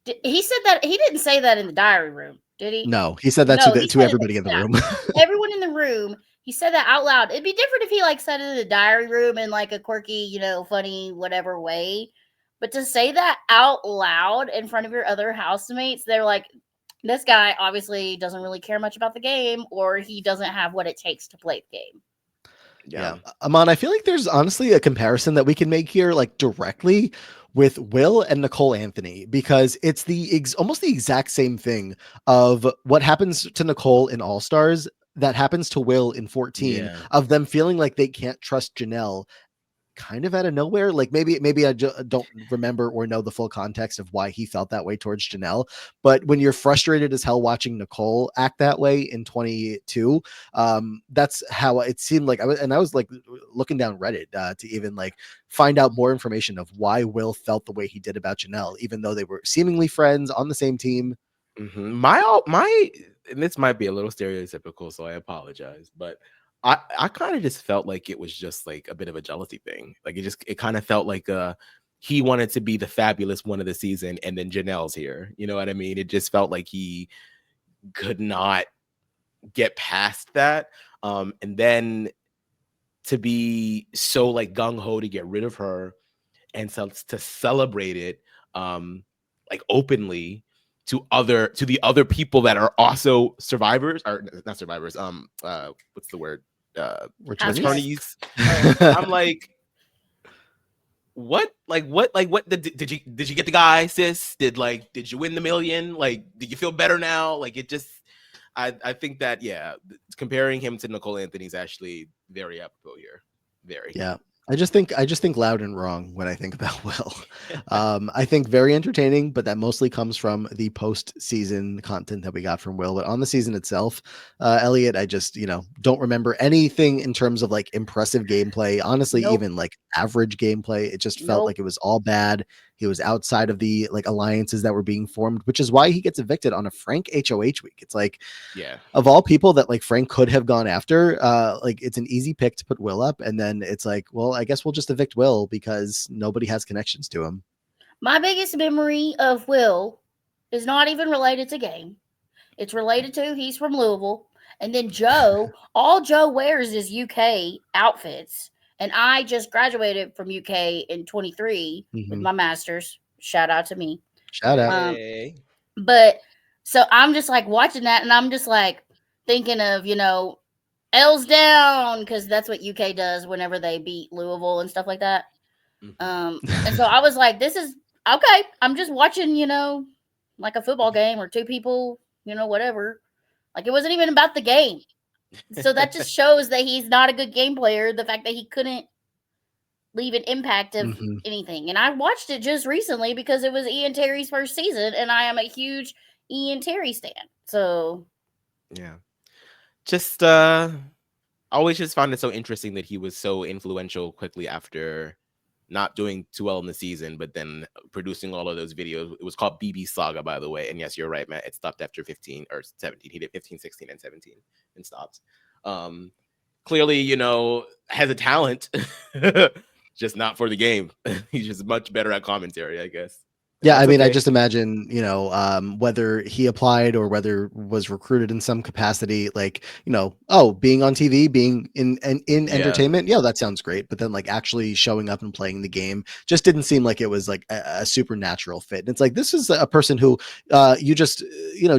he said that, he didn't say that in the diary room, did he? No, he said that to everybody in the room. Everyone in the room. He said that out loud. It'd be different if he like said it in the diary room in like a quirky, funny, whatever way. But to say that out loud in front of your other housemates, they're like, this guy obviously doesn't really care much about the game, or he doesn't have what it takes to play the game. Yeah. Amon, I feel like there's honestly a comparison that we can make here, like directly with Will and Nicole Anthony, because it's almost the exact same thing of what happens to Nicole in All Stars that happens to Will in 14, of them feeling like they can't trust Janelle kind of out of nowhere. Like maybe I don't remember or know the full context of why he felt that way towards Janelle, but when you're frustrated as hell watching Nicole act that way in 22, that's how it seemed like. I was like looking down Reddit to even like find out more information of why Will felt the way he did about Janelle, even though they were seemingly friends on the same team. My and this might be a little stereotypical, so I apologize, but I kind of just felt like it was just like a bit of a jealousy thing. Like it kind of felt like he wanted to be the fabulous one of the season, and then Janelle's here. You know what I mean? It just felt like he could not get past that. And then to be so like gung-ho to get rid of her and to celebrate it like openly to the other people that are also survivors, or not survivors, what's the word? Attorneys. I'm like, what did you get the guy, sis? Did you win the million? Like, did you feel better now? Like, it just I think that comparing him to Nicole Anthony is actually very apropos here. Very. Yeah. I just think loud and wrong when I think about Will. I think very entertaining, but that mostly comes from the post-season content that we got from Will. But on the season itself, Elliott, I just, don't remember anything in terms of like impressive gameplay. Honestly, Nope. even like average gameplay. It just felt Nope. like it was all bad. He was outside of the like alliances that were being formed, which is why he gets evicted on a Frank HOH week. It's like, of all people that like Frank could have gone after, like it's an easy pick to put Will up, and then it's like, well, I guess we'll just evict Will because nobody has connections to him. My biggest memory of Will is not even related to game. It's related to he's from Louisville, and then Joe. All Joe wears is UK outfits. And I just graduated from UK in 23 with my master's. Shout out to me. Shout out. But so I'm just like watching that, and I'm just like thinking of, L's down, because that's what UK does whenever they beat Louisville and stuff like that. And so I was like, this is okay. I'm just watching, like a football game or two people, whatever. Like it wasn't even about the game. So that just shows that he's not a good game player. The fact that he couldn't leave an impact of anything. And I watched it just recently because it was Ian Terry's first season, and I am a huge Ian Terry stan. So yeah, just always just found it so interesting that he was so influential quickly after not doing too well in the season, but then producing all of those videos. It was called BB Saga, by the way. And yes, you're right, Matt. It stopped after 15 or 17. He did 15, 16, and 17 and stopped. Clearly, has a talent, just not for the game. He's just much better at commentary, I guess. Yeah, I mean, I just imagine, whether he applied or whether was recruited in some capacity, like, being on TV, being in entertainment. Yeah, that sounds great. But then like actually showing up and playing the game just didn't seem like it was like a supernatural fit. And it's like, this is a person who you just,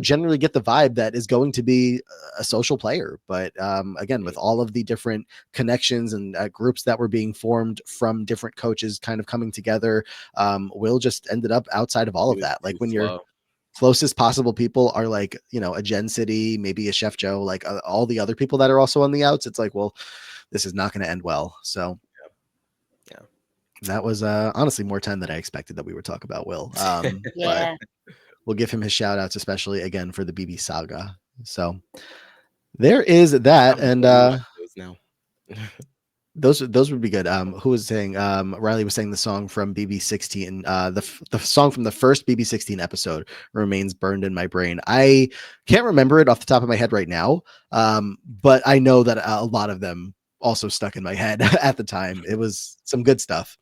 generally get the vibe that is going to be a social player. But again, with all of the different connections and groups that were being formed from different coaches kind of coming together, Will just ended up outside of all of that. Like when your closest possible people are like, a Gen City, maybe a Chef Joe, like all the other people that are also on the outs, it's like, well, this is not going to end well. So yeah, that was honestly more time than I expected that we would talk about Will. yeah, but we'll give him his shout outs, especially again for the BB Saga. So there is that. And now. Those would be good. Who was saying? Riley was saying the song from BB16. The song from the first BB16 episode remains burned in my brain. I can't remember it off the top of my head right now, but I know that a lot of them also stuck in my head at the time. It was some good stuff.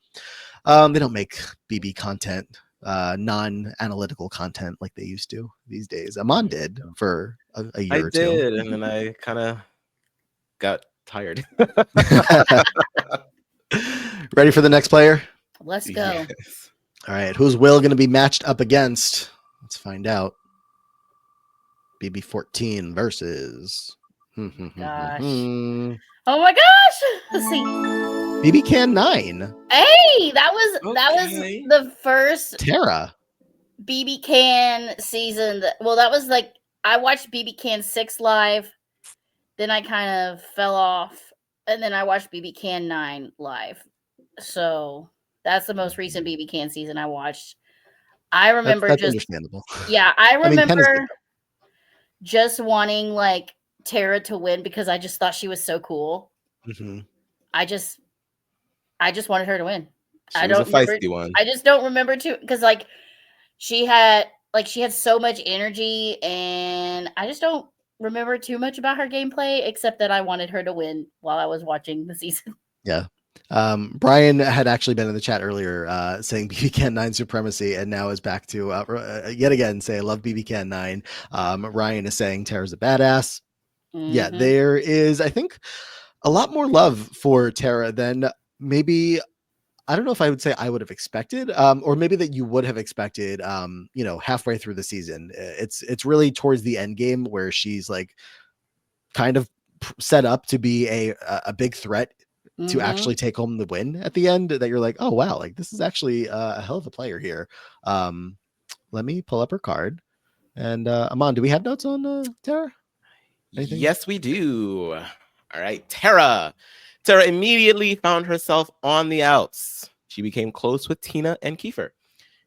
They don't make BB content, non-analytical content like they used to these days. Amon did for a year or two. I did, and then I kind of got tired. Ready for the next player? Let's go. Yes. All right. Who's Will going to be matched up against? Let's find out. BB14 versus. Gosh. Oh my gosh. Let's see. BB Can 9. Hey, that was the first Tera. BB Can season. That was like, I watched BB Can 6 live. Then I kind of fell off, and then I watched BB Can 9 live. So that's the most recent BB Can season I watched. I remember that's understandable. Yeah, I remember I mean, just wanting like Tera to win because I just thought she was so cool. I just wanted her to win. She was a feisty one. I just don't remember because like she had so much energy, and I just don't remember too much about her gameplay except that I wanted her to win while I was watching the season. Yeah. Brian had actually been in the chat earlier saying BB Can 9 supremacy, and now is back to yet again say I love BB Can 9. Ryan is saying Tera's a badass. Yeah, there is, I think, a lot more love for Tera than maybe, I don't know if I would say I would have expected, or maybe that you would have expected, halfway through the season. It's really towards the end game where she's like kind of set up to be a big threat to actually take home the win at the end, that you're like, oh wow, like this is actually a hell of a player here. Let me pull up her card. And Amon, do we have notes on Tera? Anything? Yes, we do. All right, Tera. Tera immediately found herself on the outs. She became close with Tina and Kiefer.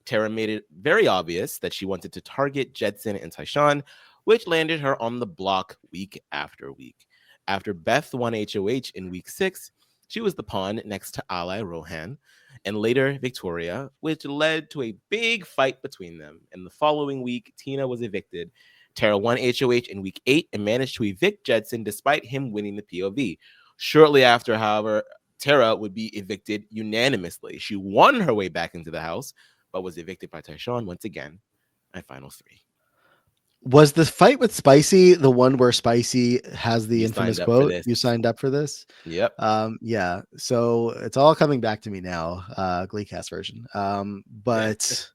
Tera made it very obvious that she wanted to target Jedson and Tyshawn, which landed her on the block week after week. After Beth won HOH in week 6, she was the pawn next to ally Rohan, and later Victoria, which led to a big fight between them. And the following week, Tina was evicted. Tera won HOH in week 8 and managed to evict Jedson despite him winning the POV. Shortly after, however, Tera would be evicted unanimously. She won her way back into the house, but was evicted by Tyshawn once again at final 3. Was the fight with Spicy the one where Spicy has the You infamous signed up for quote? this. You signed up for this? Yep. Yeah. So it's all coming back to me now, Gleecast version. But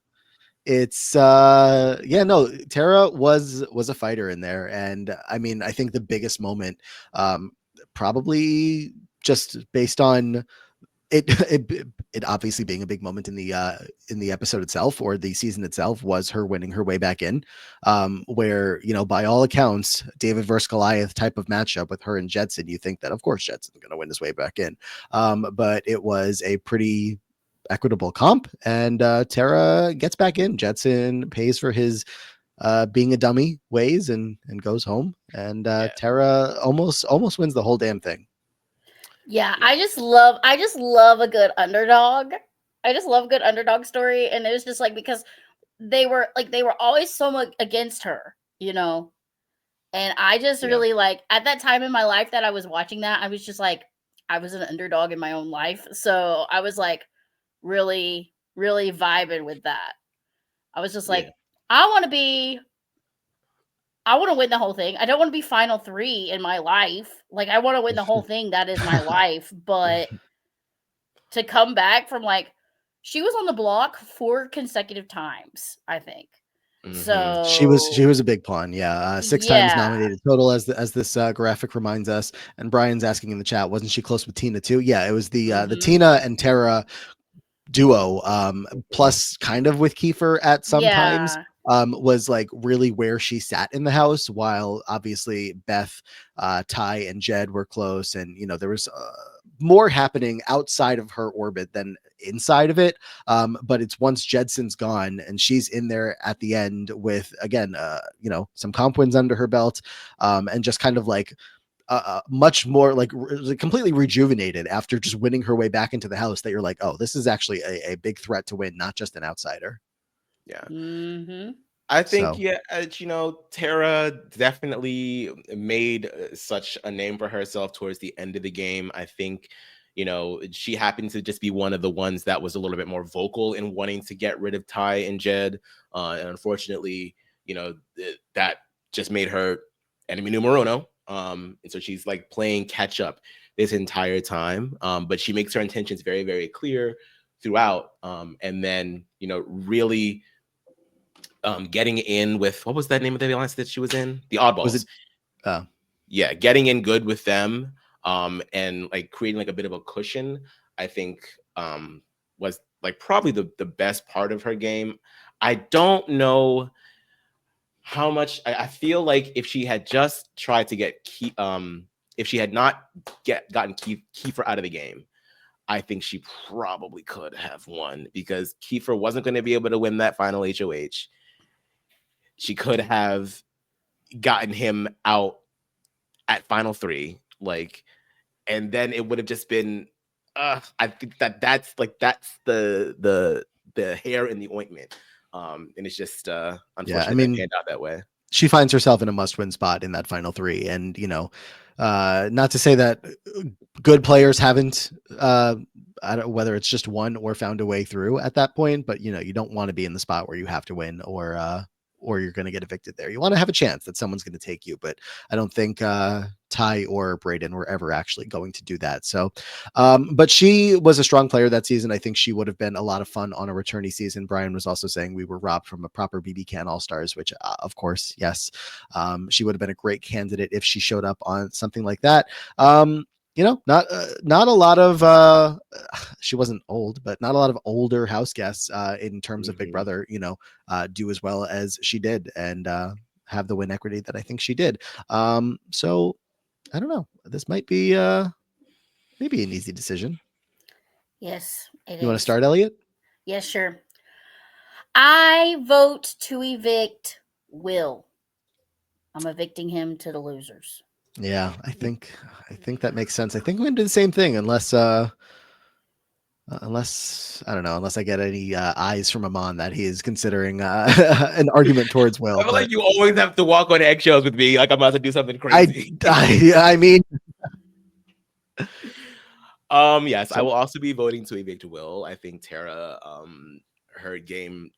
it's yeah, no, Tera was a fighter in there. And I mean, I think the biggest moment, probably just based on it obviously being a big moment in the episode itself or the season itself, was her winning her way back in, where, you know, by all accounts, David versus Goliath type of matchup with her and Jedson, you think that of course Jedson's going to win his way back in, but it was a pretty equitable comp, and Tera gets back in. Jedson pays for his being a dummy ways and goes home, and Tera almost wins the whole damn thing. Yeah, I just love a good underdog. I just love a good underdog story. And it was just like, because they were always so much against her, you know. And I just really like, at that time in my life that I was watching that, I was just like, I was an underdog in my own life. So I was like really, really vibing with that. I was just like, I want to win the whole thing. I don't want to be final 3 in my life. Like, I want to win the whole thing. That is my life. But to come back from, like, she was on the block 4 consecutive times, I think. Mm-hmm. So she was a big pawn. Yeah. 6 times nominated total, as this graphic reminds us. And Brian's asking in the chat, wasn't she close with Tina too? Yeah, it was the Tina and Tera duo, plus kind of with Kiefer at some times, was like really where she sat in the house, while obviously Beth, Ty, and Jed were close, and you know there was more happening outside of her orbit than inside of it, but it's once Jedson's gone and she's in there at the end with, again, you know, some comp wins under her belt, and just kind of like much more like completely rejuvenated after just winning her way back into the house, that you're like, oh, this is actually a big threat to win, not just an outsider. I think you know, Tera definitely made such a name for herself towards the end of the game. I think, you know, she happened to just be one of the ones that was a little bit more vocal in wanting to get rid of Ty and Jed, and unfortunately, you know, that just made her enemy numero uno. And so she's like playing catch up this entire time. But she makes her intentions very, very clear throughout. And then, you know, really getting in with, what was that name of the alliance that she was in? The Oddballs. Was it? Yeah, getting in good with them, and like creating like a bit of a cushion, I think was like probably the best part of her game. I don't know how much I feel like if she had just tried to get if she had not gotten Kiefer out of the game, I think she probably could have won, because Kiefer wasn't going to be able to win that final HOH. She could have gotten him out at final 3, like, and then it would have just been I think that's the hair in the ointment. And it's just unfortunate I mean, that it panned out that way. She finds herself in a must-win spot in that final 3, and you know, not to say that good players haven't, I don't, whether it's just won or found a way through at that point, but you know, you don't want to be in the spot where you have to win, or you're going to get evicted there. You want to have a chance that someone's going to take you, but I don't think Ty or Brayden were ever actually going to do that. So, but she was a strong player that season. I think she would have been a lot of fun on a returnee season. Brian was also saying we were robbed from a proper BB Can All-Stars, which of course, yes, she would have been a great candidate if she showed up on something like that. You know, not a lot of she wasn't old, but not a lot of older house guests in terms of Big Brother, you know, do as well as she did, and have the win equity that I think she did. So I don't know. This might be maybe an easy decision. Yes, it You want to is. start, Elliott? Yes, sure. I vote to evict Will. I'm evicting him to the losers. Yeah, I think that makes sense. I think I'm gonna do the same thing unless I don't know, unless I get any eyes from Amon that he is considering an argument towards Will. I feel But like you always have to walk on eggshells with me, like I'm about to do something crazy. I mean, Yes, I So- will also be voting to evict Will. I think Tera, her game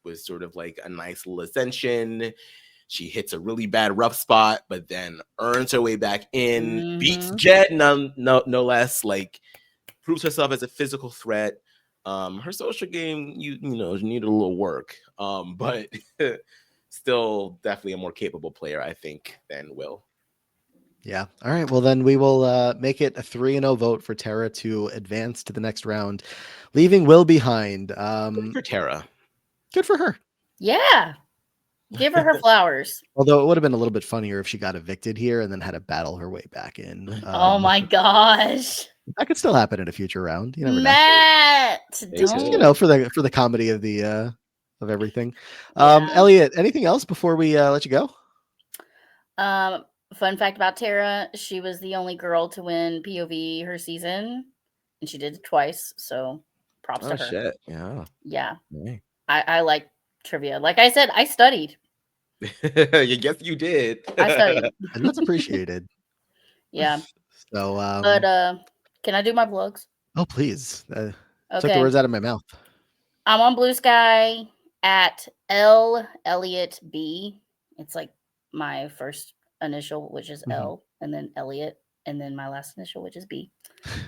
was sort of like a nice little ascension. She hits a really bad rough spot, but then earns her way back in, beats Jet, no less, like proves herself as a physical threat. Her social game, you know, needed a little work. But still definitely a more capable player, I think, than Will. Yeah. All right. Well, then we will make it a 3-0 vote for Tera to advance to the next round, leaving Will behind. Good for Tera. Good for her. Yeah. Give her flowers. Although it would have been a little bit funnier if she got evicted here and then had to battle her way back in. Oh my gosh. That could still happen in a future round. You never know. Matt, Just, Just, don't. for the comedy of the of everything. Yeah. Elliott, anything else before we let you go? Fun fact about Tera, she was the only girl to win POV her season, and she did it twice. So props to her. Shit. Yeah. Yeah. Right. I like trivia. Like I said, I studied. Yes, you did. I studied. And that's appreciated. Yeah. So But can I do my plugs? oh please. Took the Okay. words out of my mouth. I'm on Blue Sky at Elliott B. It's like my first initial, which is L, and then Elliott, and then my last initial, which is B.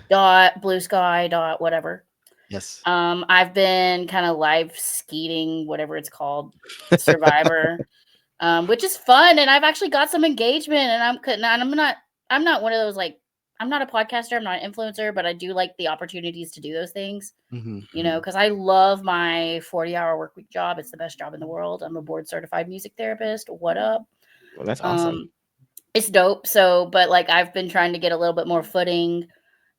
Dot Blue Sky dot whatever. Yes. I've been kind of live skeeting, whatever it's called, Survivor, which is fun, and I've actually got some engagement, and I'm not one of those, like, I'm not a podcaster, I'm not an influencer, but I do like the opportunities to do those things, you know, because I love my 40-hour work week job. It's the best job in the world. I'm a board certified music therapist. What up? Well, that's awesome. It's dope. So, but like, I've been trying to get a little bit more footing,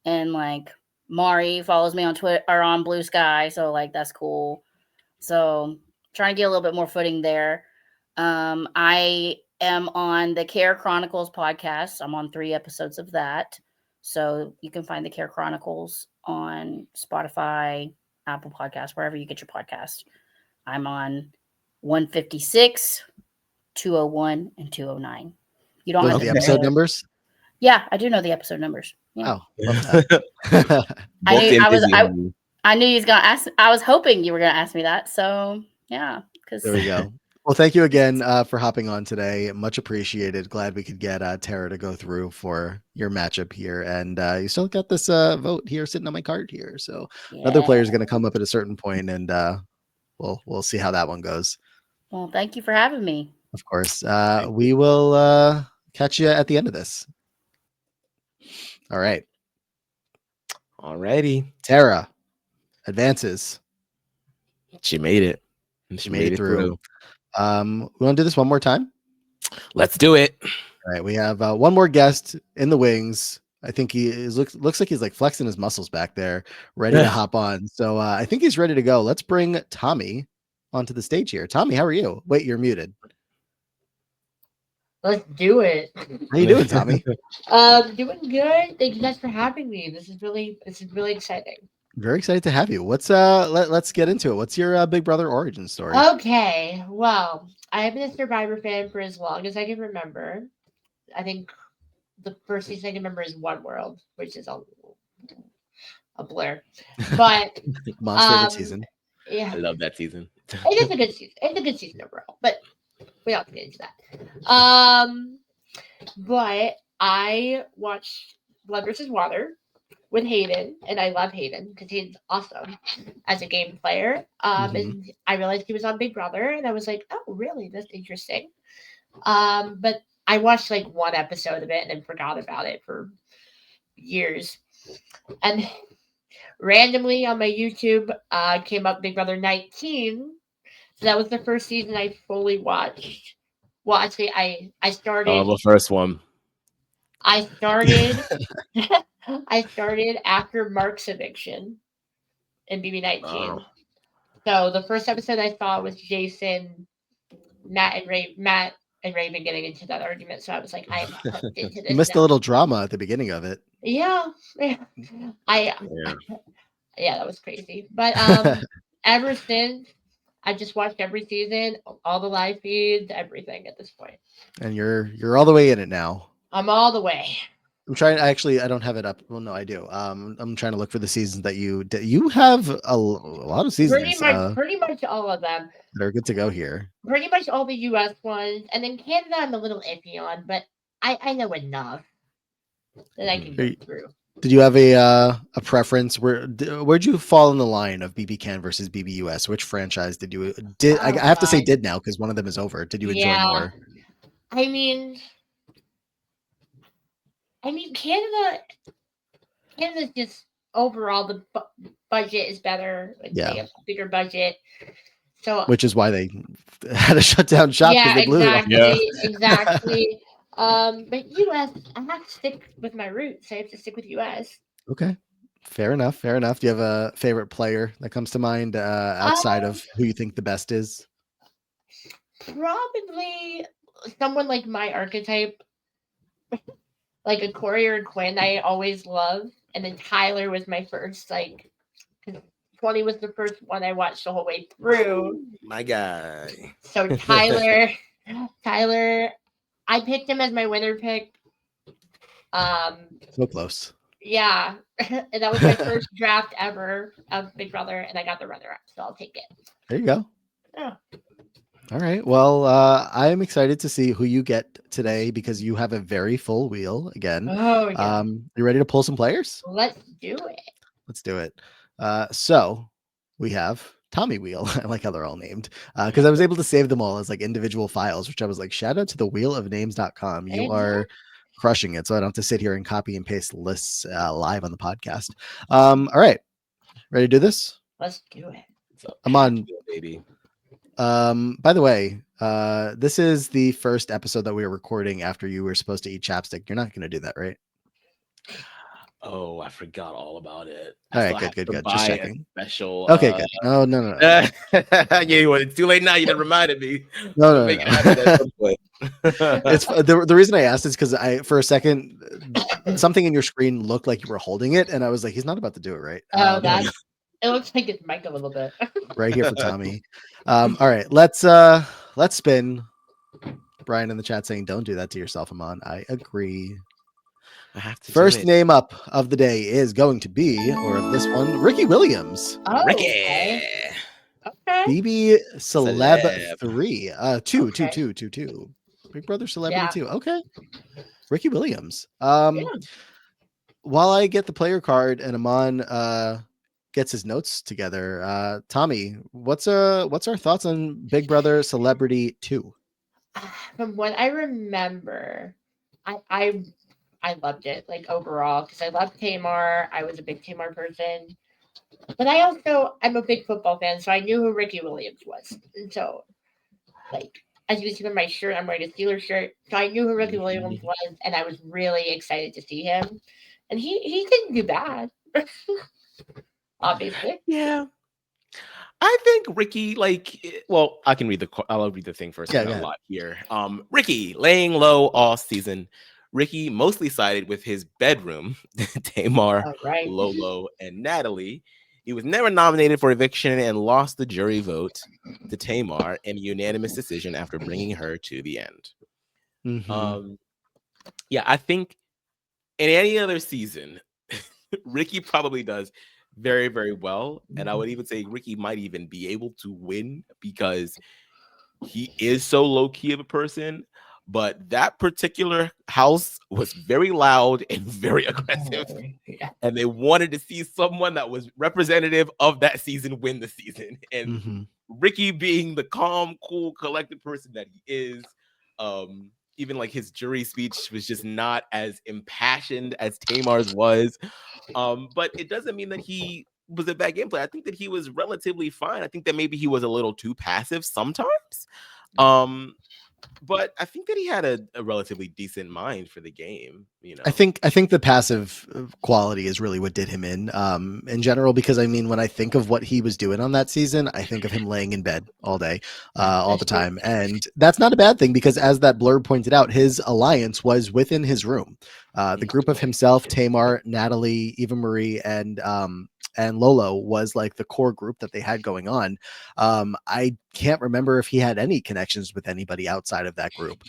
and like Mari follows me on Twitter or on Blue Sky. So like, that's cool. So trying to get a little bit more footing there. I am on the Care Chronicles podcast. I'm on 3 episodes of that. So you can find the Care Chronicles on Spotify, Apple Podcasts, wherever you get your podcast. I'm on 156, 201, and 209. You don't Those have are to the know episode it. numbers. Yeah, I do know the episode numbers. Yeah. Oh, love that. I knew you was gonna ask. I was hoping you were gonna ask me that. So yeah, because There we go. Well, thank you again for hopping on today. Much appreciated. Glad we could get Tera to go through for your matchup here. And you still got this vote here sitting on my card here. So another player is going to come up at a certain point, and we'll see how that one goes. Well, thank you for having me. Of course. We will catch you at the end of this. All right. Alrighty. Tera advances. She made it. She made it through. We want to do this one more time? Let's do it. All right. We have one more guest in the wings. I think he looks like he's like flexing his muscles back there, ready to hop on. So I think he's ready to go. Let's bring Tommy onto the stage here. Tommy, how are you? Wait, you're muted. Let's do it. How you doing, Tommy? Doing good. Thank you guys for having me. This is really exciting. Very excited to have you. What's let's get into it. What's your Big Brother origin story? Okay. Well, I have been a Survivor fan for as long as I can remember. I think the first season I can remember is One World, which is a blur. But Mom's favorite season. yeah, I love that season. it is a good season. It's a good season overall, but we don't get into that. But I watched Blood versus Water with Hayden, and I love Hayden because he's awesome as a game player. And I realized he was on Big Brother, and I was like, oh, really? That's interesting. But I watched like 1 episode of it and then forgot about it for years. And randomly on my YouTube came up Big Brother 19. So that was the first season I fully watched Well, actually, I started. Oh, the first one. I started. I started after Mark's eviction in BB19. Oh. So the first episode I saw was Jason, Matt and Raven getting into that argument. So I was like, I am hooked into this. You missed a now. little drama at the beginning of it. Yeah. Yeah. Yeah, that was crazy. But ever since, I just watched every season, all the live feeds, everything at this point. And you're all the way in it now. I'm all the way. I'm trying. Actually, I don't have it up. Well, no, I do. I'm trying to look for the seasons that you did. You have a lot of seasons Pretty much all of them. that are good to go here. Pretty much all the US ones. And then Canada I'm a little iffy on, but I know enough that I can get through. Did you have a preference? Where'd you fall in the line of BB Can versus BBUS? Which franchise did you I have to say did now because one of them is over. Did you enjoy more? I mean, Canada's just overall the budget is better. Like, Yeah. they have a bigger budget. So Which is why they had to shut down shop because they blew exactly, it off. exactly. But US, I have to stick with my roots. I have to stick with US. Okay. Fair enough. Fair enough. Do you have a favorite player that comes to mind outside of who you think the best is? Probably someone like my archetype, like a Corey or Quinn. I always loved, and then Tyler was my first. Like, 20 was the first one I watched the whole way through. My guy. So Tyler, I picked him as my winner pick. So close. Yeah, and that was my first draft ever of Big Brother, and I got the runner-up, so I'll take it. There you go. Yeah. All right. Well, I am excited to see who you get today because you have a very full wheel again. Oh, yeah. You ready to pull some players? Let's do it. Let's do it. So we have Tommy Wheel. I like how they're all named because I was able to save them all as like individual files, which I was like, shout out to the wheelofnames.com. You are crushing it. So I don't have to sit here and copy and paste lists live on the podcast. All right. Ready to do this? Let's do it. I'm on, baby. by the way, this is the first episode that we were recording after you were supposed to eat chapstick. You're not going to do that, right? Oh, I forgot all about it. All right, good. Just checking. Special. Okay, good. Oh, no. Yeah, it's too late now. You done reminded me. No. Make it happen at some point. It's the reason I asked is because for a second, something in your screen looked like you were holding it, and I was like, he's not about to do it, right? Oh, it looks like it's Mike a little bit. Right here for Tommy. All right, let's spin. Brian in the chat saying, "Don't do that to yourself, Amon." I agree. I have to. First name up of the day is going to be, or of this one, Ricky Williams. Oh, Ricky. Okay. BB Celeb Celeb. 3. Two. Big Brother Celebrity 2. Okay. Ricky Williams. While I get the player card and Amon gets his notes together, Tommy, what's our thoughts on Big Brother Celebrity 2? From what I remember, I loved it, like, overall, because I loved Tamar. I was a big Tamar person. But I'm a big football fan, so I knew who Ricky Williams was. And so, like, as you can see on my shirt, I'm wearing a Steelers shirt. So I knew who Ricky Williams was, and I was really excited to see him. And he didn't do bad, obviously. Yeah. I think Ricky, I can read I'll read the thing first. Yeah, A lot here. Ricky laying low all season. Ricky mostly sided with his bedroom, Tamar, Lolo, and Natalie. He was never nominated for eviction and lost the jury vote to Tamar in a unanimous decision after bringing her to the end. Mm-hmm. I think in any other season, Ricky probably does very, very well. And I would even say Ricky might even be able to win because he is so low-key of a person. But that particular house was very loud and very aggressive. And they wanted to see someone that was representative of that season win the season. And Ricky, being the calm, cool, collected person that he is, even like his jury speech was just not as impassioned as Tamar's was. But it doesn't mean that he was a bad gameplay. I think that he was relatively fine. I think that maybe he was a little too passive sometimes. But I think that he had a relatively decent mind for the game, you know. I think the passive quality is really what did him in general, because I mean, when I think of what he was doing on that season, I think of him laying in bed all day, all the That's true. time, and that's not a bad thing, because as that blurb pointed out, his alliance was within his room. The group of himself, Tamar, Natalie, Eva Marie, and Lolo was like the core group that they had going on. I can't remember if he had any connections with anybody outside of that group.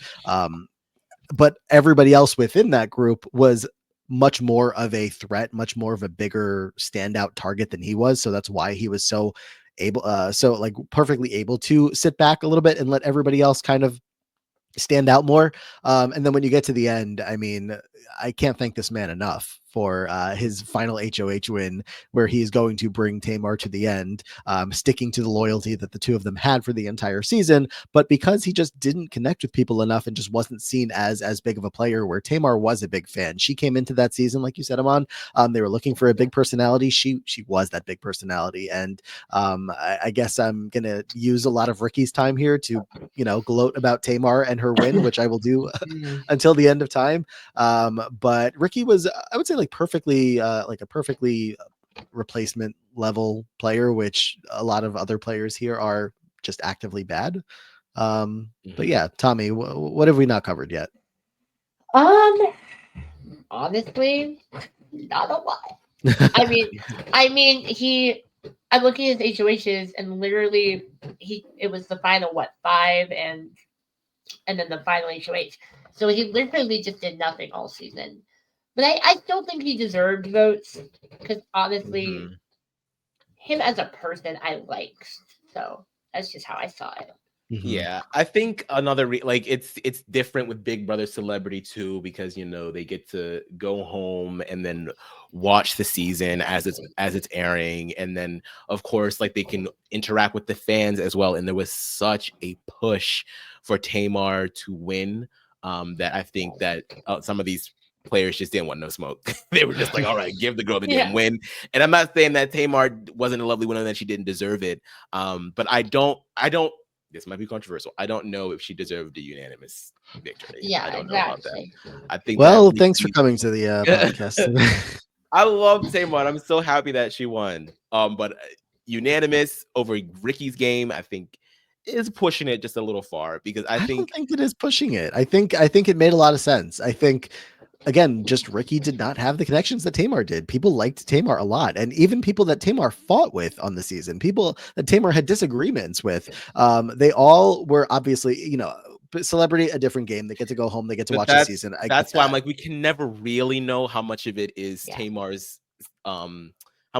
But everybody else within that group was much more of a threat, much more of a bigger standout target than he was. So that's why he was so able, so like perfectly able to sit back a little bit and let everybody else kind of stand out more. And then when you get to the end, I mean, I can't thank this man enough for his final HOH win, where he's going to bring Tamar to the end, sticking to the loyalty that the two of them had for the entire season. But because he just didn't connect with people enough and just wasn't seen as big of a player, where Tamar was a big fan. She came into that season, like you said, Amon, they were looking for a big personality. She was that big personality. And I guess I'm going to use a lot of Ricky's time here to, gloat about Tamar and her win, which I will do until the end of time. But Ricky was, I would say, like a perfectly replacement level player, which a lot of other players here are just actively bad. But yeah, Tommy, what have we not covered yet? Honestly, not a lot. I mean, I'm looking at his HOHs, and literally, it was the final 5, and then the final HOH. So he literally just did nothing all season. But I still think he deserved votes, because honestly, him as a person I liked. So that's just how I saw it. Yeah, I think another it's different with Big Brother Celebrity too, because they get to go home and then watch the season as it's airing, and then of course like they can interact with the fans as well. And there was such a push for Tamar to win that I think that some of these players just didn't want no smoke. They were just like, all right, give the girl the damn win. And I'm not saying that Tamar wasn't a lovely winner, that she didn't deserve it. But I don't, this might be controversial, I don't know if she deserved a unanimous victory. Yeah, I don't exactly. know about that. I think Well, thanks for coming to the podcast. I love Tamar. I'm so happy that she won. But unanimous over Ricky's game, I think, is pushing it just a little far, because I don't think it is pushing it. I think it made a lot of sense. I think, again, just Ricky did not have the connections that Tamar did. People liked Tamar a lot, and even people that Tamar fought with on the season, people that Tamar had disagreements with, they all were obviously, Celebrity, a different game. They get to go home, they get to watch the season. That's why I'm like, we can never really know how much of it is Tamar's, how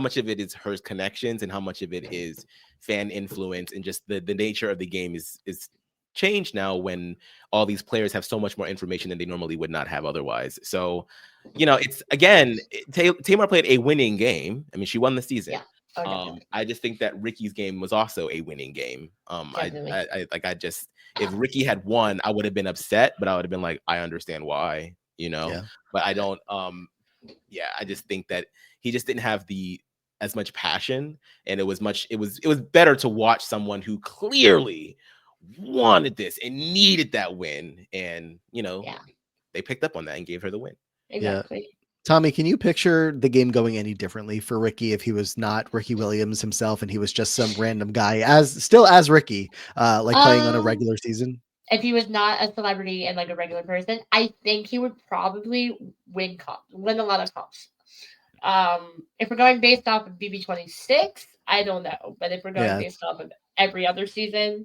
much of it is her connections, and how much of it is fan influence, and just the nature of the game is changed now, when all these players have so much more information than they normally would not have otherwise. So, it's again, Tamar played a winning game. I mean, she won the season. Yeah. I just think that Ricky's game was also a winning game. If Ricky had won, I would have been upset, but I would have been like, I understand why, but I don't, I just think that he just didn't have as much passion, and it was better to watch someone who clearly wanted this and needed that win, and they picked up on that and gave her the win. Exactly. Yeah. Tommy, can you picture the game going any differently for Ricky if he was not Ricky Williams himself and he was just some random guy as Ricky, playing on a regular season? If he was not a celebrity and like a regular person, I think he would probably win a lot of comps. If we're going based off of BB26, I don't know, but if we're going based off of every other season,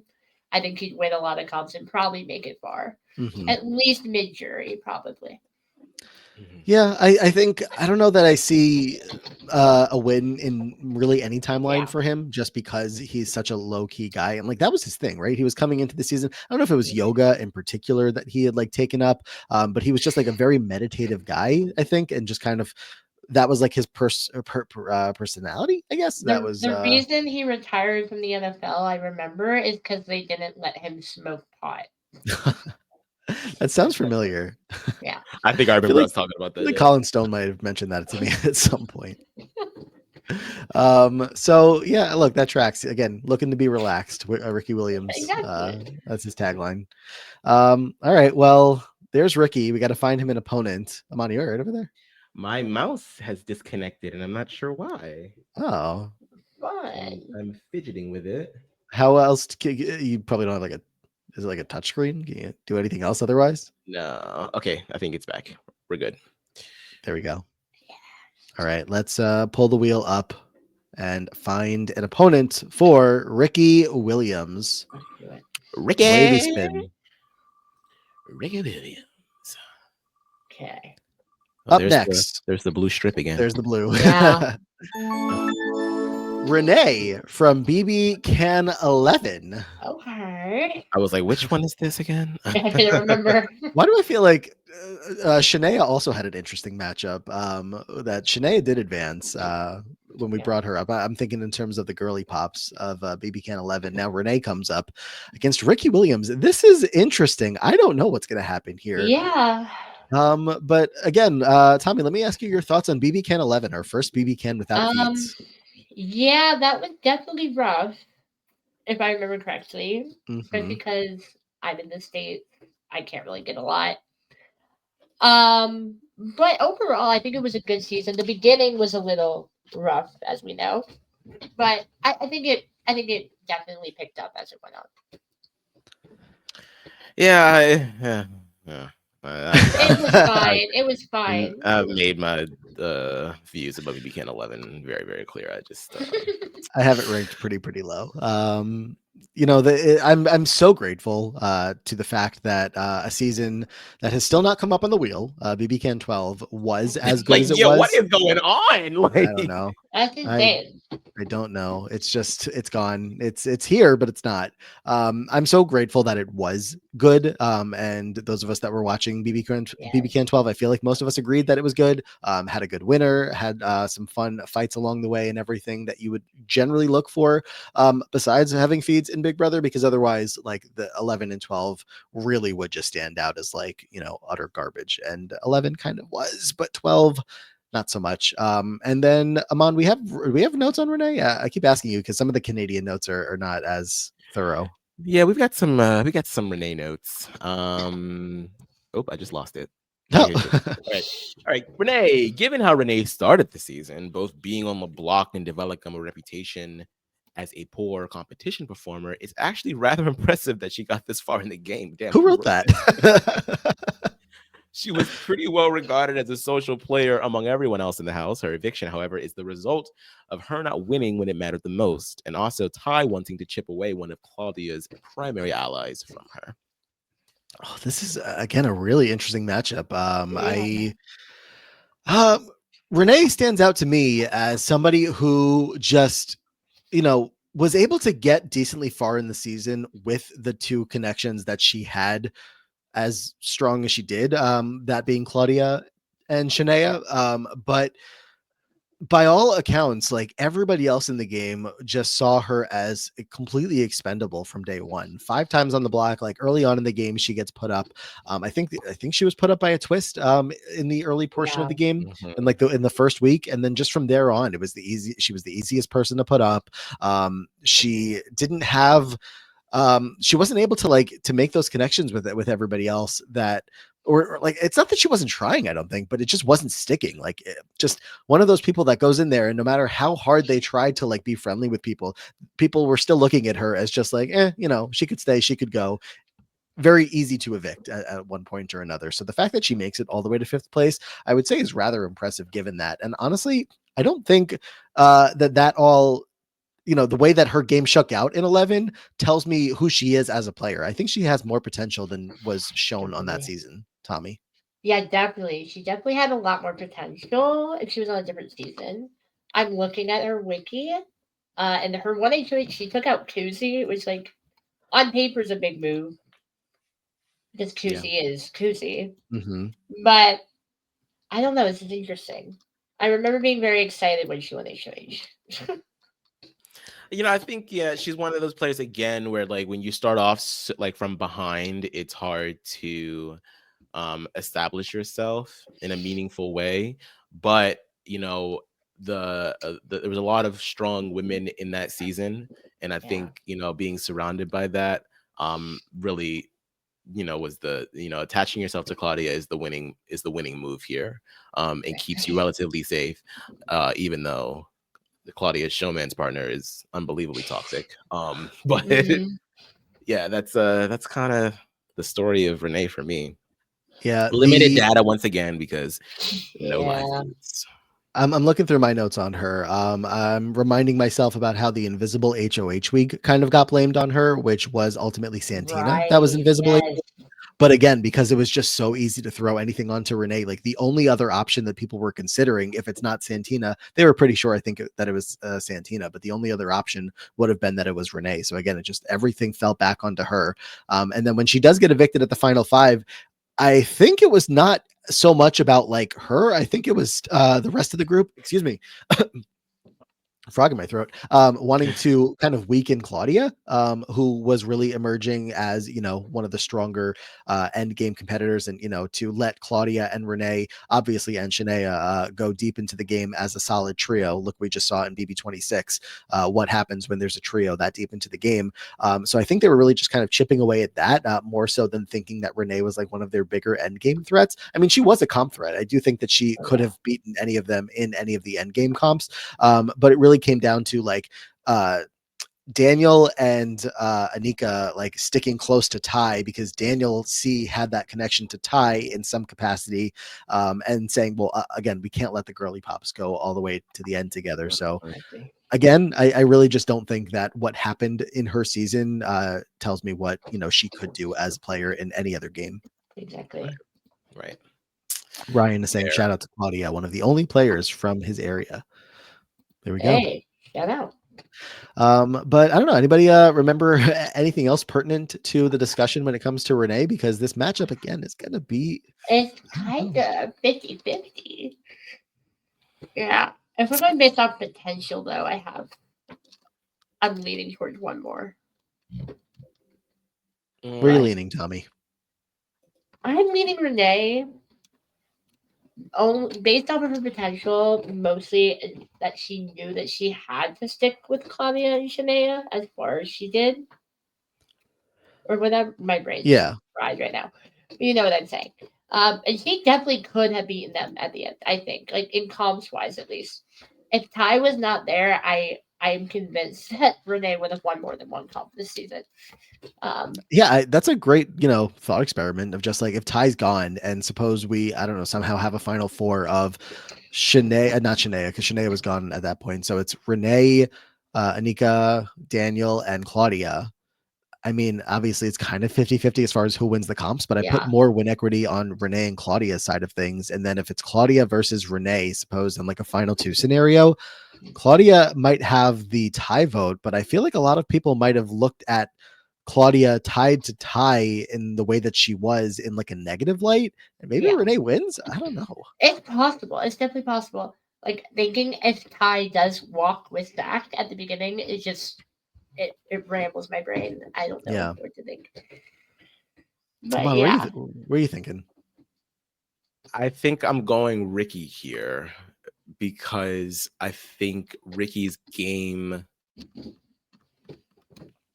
I think he'd win a lot of comps and probably make it far. At least mid-jury, probably. Yeah, I think, I don't know that I see a win in really any timeline for him, just because he's such a low-key guy. And like, that was his thing, right? He was coming into the season. I don't know if it was yoga in particular that he had like taken up, but he was just like a very meditative guy, I think, and just kind of, that was like his personality, I guess. That was the reason he retired from the NFL, I remember, is because they didn't let him smoke pot. That sounds familiar. Yeah. I think I remember us talking about that. Colin Stone might have mentioned that to me at some point. So yeah, look, that tracks. Again, looking to be relaxed. Ricky Williams. Exactly. That's his tagline. All right. Well, there's Ricky. We got to find him an opponent. Amani, you're right over there. My mouse has disconnected, and I'm not sure why. Oh, Fun. I'm fidgeting with it. how else? You probably don't have like a. Is it like a touchscreen? Can you do anything else otherwise? No. Okay, I think it's back. We're good. There we go. All right. Let's pull the wheel up and find an opponent for Ricky Williams. Let's do it. Ricky. Wavy spin. Ricky Williams. Okay. Up there's next. there's the blue strip again. There's the blue. Yeah. Renee from BB Can 11. Okay. I was like, which one is this again? I didn't remember. Why do I feel like Shania also had an interesting matchup? That Shania did advance when we brought her up. I'm thinking in terms of the girly pops of BB Can 11. Now Renee comes up against Ricky Williams. This is interesting. I don't know what's going to happen here. Yeah. But again, Tommy, let me ask you your thoughts on BB Can 11, our first BB Can without feeds. Yeah, that was definitely rough, if I remember correctly. Just Mhm. because I'm in the States, I can't really get a lot. But overall, I think it was a good season. The beginning was a little rough, as we know, but I think it definitely picked up as it went on. Yeah. It was fine. It was fine. I've made my views about BB Can 11 very, very clear. I just I have it ranked pretty low. I'm so grateful to the fact that a season that has still not come up on the wheel, BB Can 12, was as good as it was. What is going on? Like, I don't know. That's insane. I don't know. It's just it's gone. It's here, but it's not. I'm so grateful that it was good. And those of us that were watching BB Can 12, I feel like most of us agreed that it was good. Had a good winner, had some fun fights along the way, and everything that you would generally look for. Besides having feeds in Big Brother, because otherwise, like the 11 and 12 really would just stand out as like utter garbage. And 11 kind of was, but 12. Not so much. And then Aman, we have notes on Renee. I keep asking you because some of the Canadian notes are not as thorough. Yeah, we've got some Renee notes. I just lost it. No. All right. Renee, given how Renee started the season, both being on the block and developing a reputation as a poor competition performer, it's actually rather impressive that she got this far in the game. Damn, Who wrote that? She was pretty well regarded as a social player among everyone else in the house. Her eviction, however, is the result of her not winning when it mattered the most, and also Ty wanting to chip away one of Claudia's primary allies from her. Oh, this is again a really interesting matchup. Renee stands out to me as somebody who just, was able to get decently far in the season with the two connections that she had as strong as she did, that being Claudia and Shania. But by all accounts, like everybody else in the game just saw her as completely expendable from day one. 5 times on the block, like early on in the game, she gets put up. I think she was put up by a twist in the early portion of the game, and like in the first week, and then just from there on, she was the easiest person to put up. She didn't have. She wasn't able to make those connections with everybody else or like, it's not that she wasn't trying, I don't think, but it just wasn't sticking. Like, just one of those people that goes in there and no matter how hard they tried to like be friendly with people were still looking at her as just like, she could stay, she could go. Very easy to evict at one point or another. So the fact that she makes it all the way to 5th place, I would say is rather impressive given that. And honestly, I don't think that all, the way that her game shook out in 11 tells me who she is as a player. I think she has more potential than was shown on that season. Tommy. Yeah, definitely. She definitely had a lot more potential if she was on a different season. I'm looking at her wiki, and her 1H, she took out Kuzi, which, like, on paper is a big move because Kuzi is Kuzi. Mm-hmm. But I don't know. This is interesting. I remember being very excited when she won HOH. I think, she's one of those players again where like when you start off like from behind, it's hard to establish yourself in a meaningful way. But, there was a lot of strong women in that season, and I think being surrounded by that really was the attaching yourself to Claudia is the winning move here, and keeps you relatively safe, even though Claudia's showman's partner is unbelievably toxic. But yeah, that's kind of the story of Renee for me. Yeah, Limited data once again because no live feeds. I'm looking through my notes on her. I'm reminding myself about how the Invisible HOH Week kind of got blamed on her, which was ultimately Santina that was invisible. Yes. But again, because it was just so easy to throw anything onto Renee, like the only other option that people were considering, if it's not Santina, they were pretty sure, I think, that it was Santina, but the only other option would have been that it was Renee. So again, it just everything fell back onto her. And then when she does get evicted at the final 5, I think it was not so much about like her. I think it was the rest of the group. Excuse me. Frog in my throat, wanting to kind of weaken Claudia, who was really emerging as, one of the stronger end game competitors, and, to let Claudia and Renee, obviously, and Shania go deep into the game as a solid trio. Look, we just saw in BB26 what happens when there's a trio that deep into the game. So I think they were really just kind of chipping away at that, more so than thinking that Renee was like one of their bigger end game threats. I mean, she was a comp threat. I do think that she could have beaten any of them in any of the end game comps, but it really came down to like Daniel and Anika like sticking close to Ty, because Daniel C had that connection to Ty in some capacity, and saying, well, again, we can't let the girly pops go all the way to the end together. So again, I really just don't think that what happened in her season tells me what she could do as a player in any other game. Exactly. Right. Ryan is saying, shout out to Claudia, one of the only players from his area. There we go. Hey, shout out. But I don't know, anybody remember anything else pertinent to the discussion when it comes to Renee? Because this matchup again is gonna be, it's kind of 50-50. Yeah. If we're going based off potential, though, I'm leaning towards one more. Where are you leaning, Tommy? I'm leaning Renee. Only based off of her potential, mostly that she knew that she had to stick with Claudia and Shania as far as she did. Or whatever, my brain's fried right now. You know what I'm saying. And she definitely could have beaten them at the end, I think. Like in comps wise at least. If Ty was not there, I'm convinced that Renee would have won more than one comp this season. That's a great, thought experiment of just like, if Ty's gone and suppose we, I don't know, somehow have a final 4 of Shania, not Shania, because Shania was gone at that point. So it's Renee, Anika, Daniel, and Claudia. I mean, obviously it's kind of 50-50 as far as who wins the comps, but I put more win equity on Renee and Claudia's side of things. And then if it's Claudia versus Renee, suppose in like a final 2 scenario, Claudia might have the tie vote, but I feel like a lot of people might have looked at Claudia tied to Ty in the way that she was in like a negative light, and maybe Renee wins. I don't know. It's possible. It's definitely possible. Like thinking if Ty does walk with Zach at the beginning, it just it rambles my brain. I don't know what to think. But Come on, where are you thinking? I think I'm going Ricky here because I think Ricky's game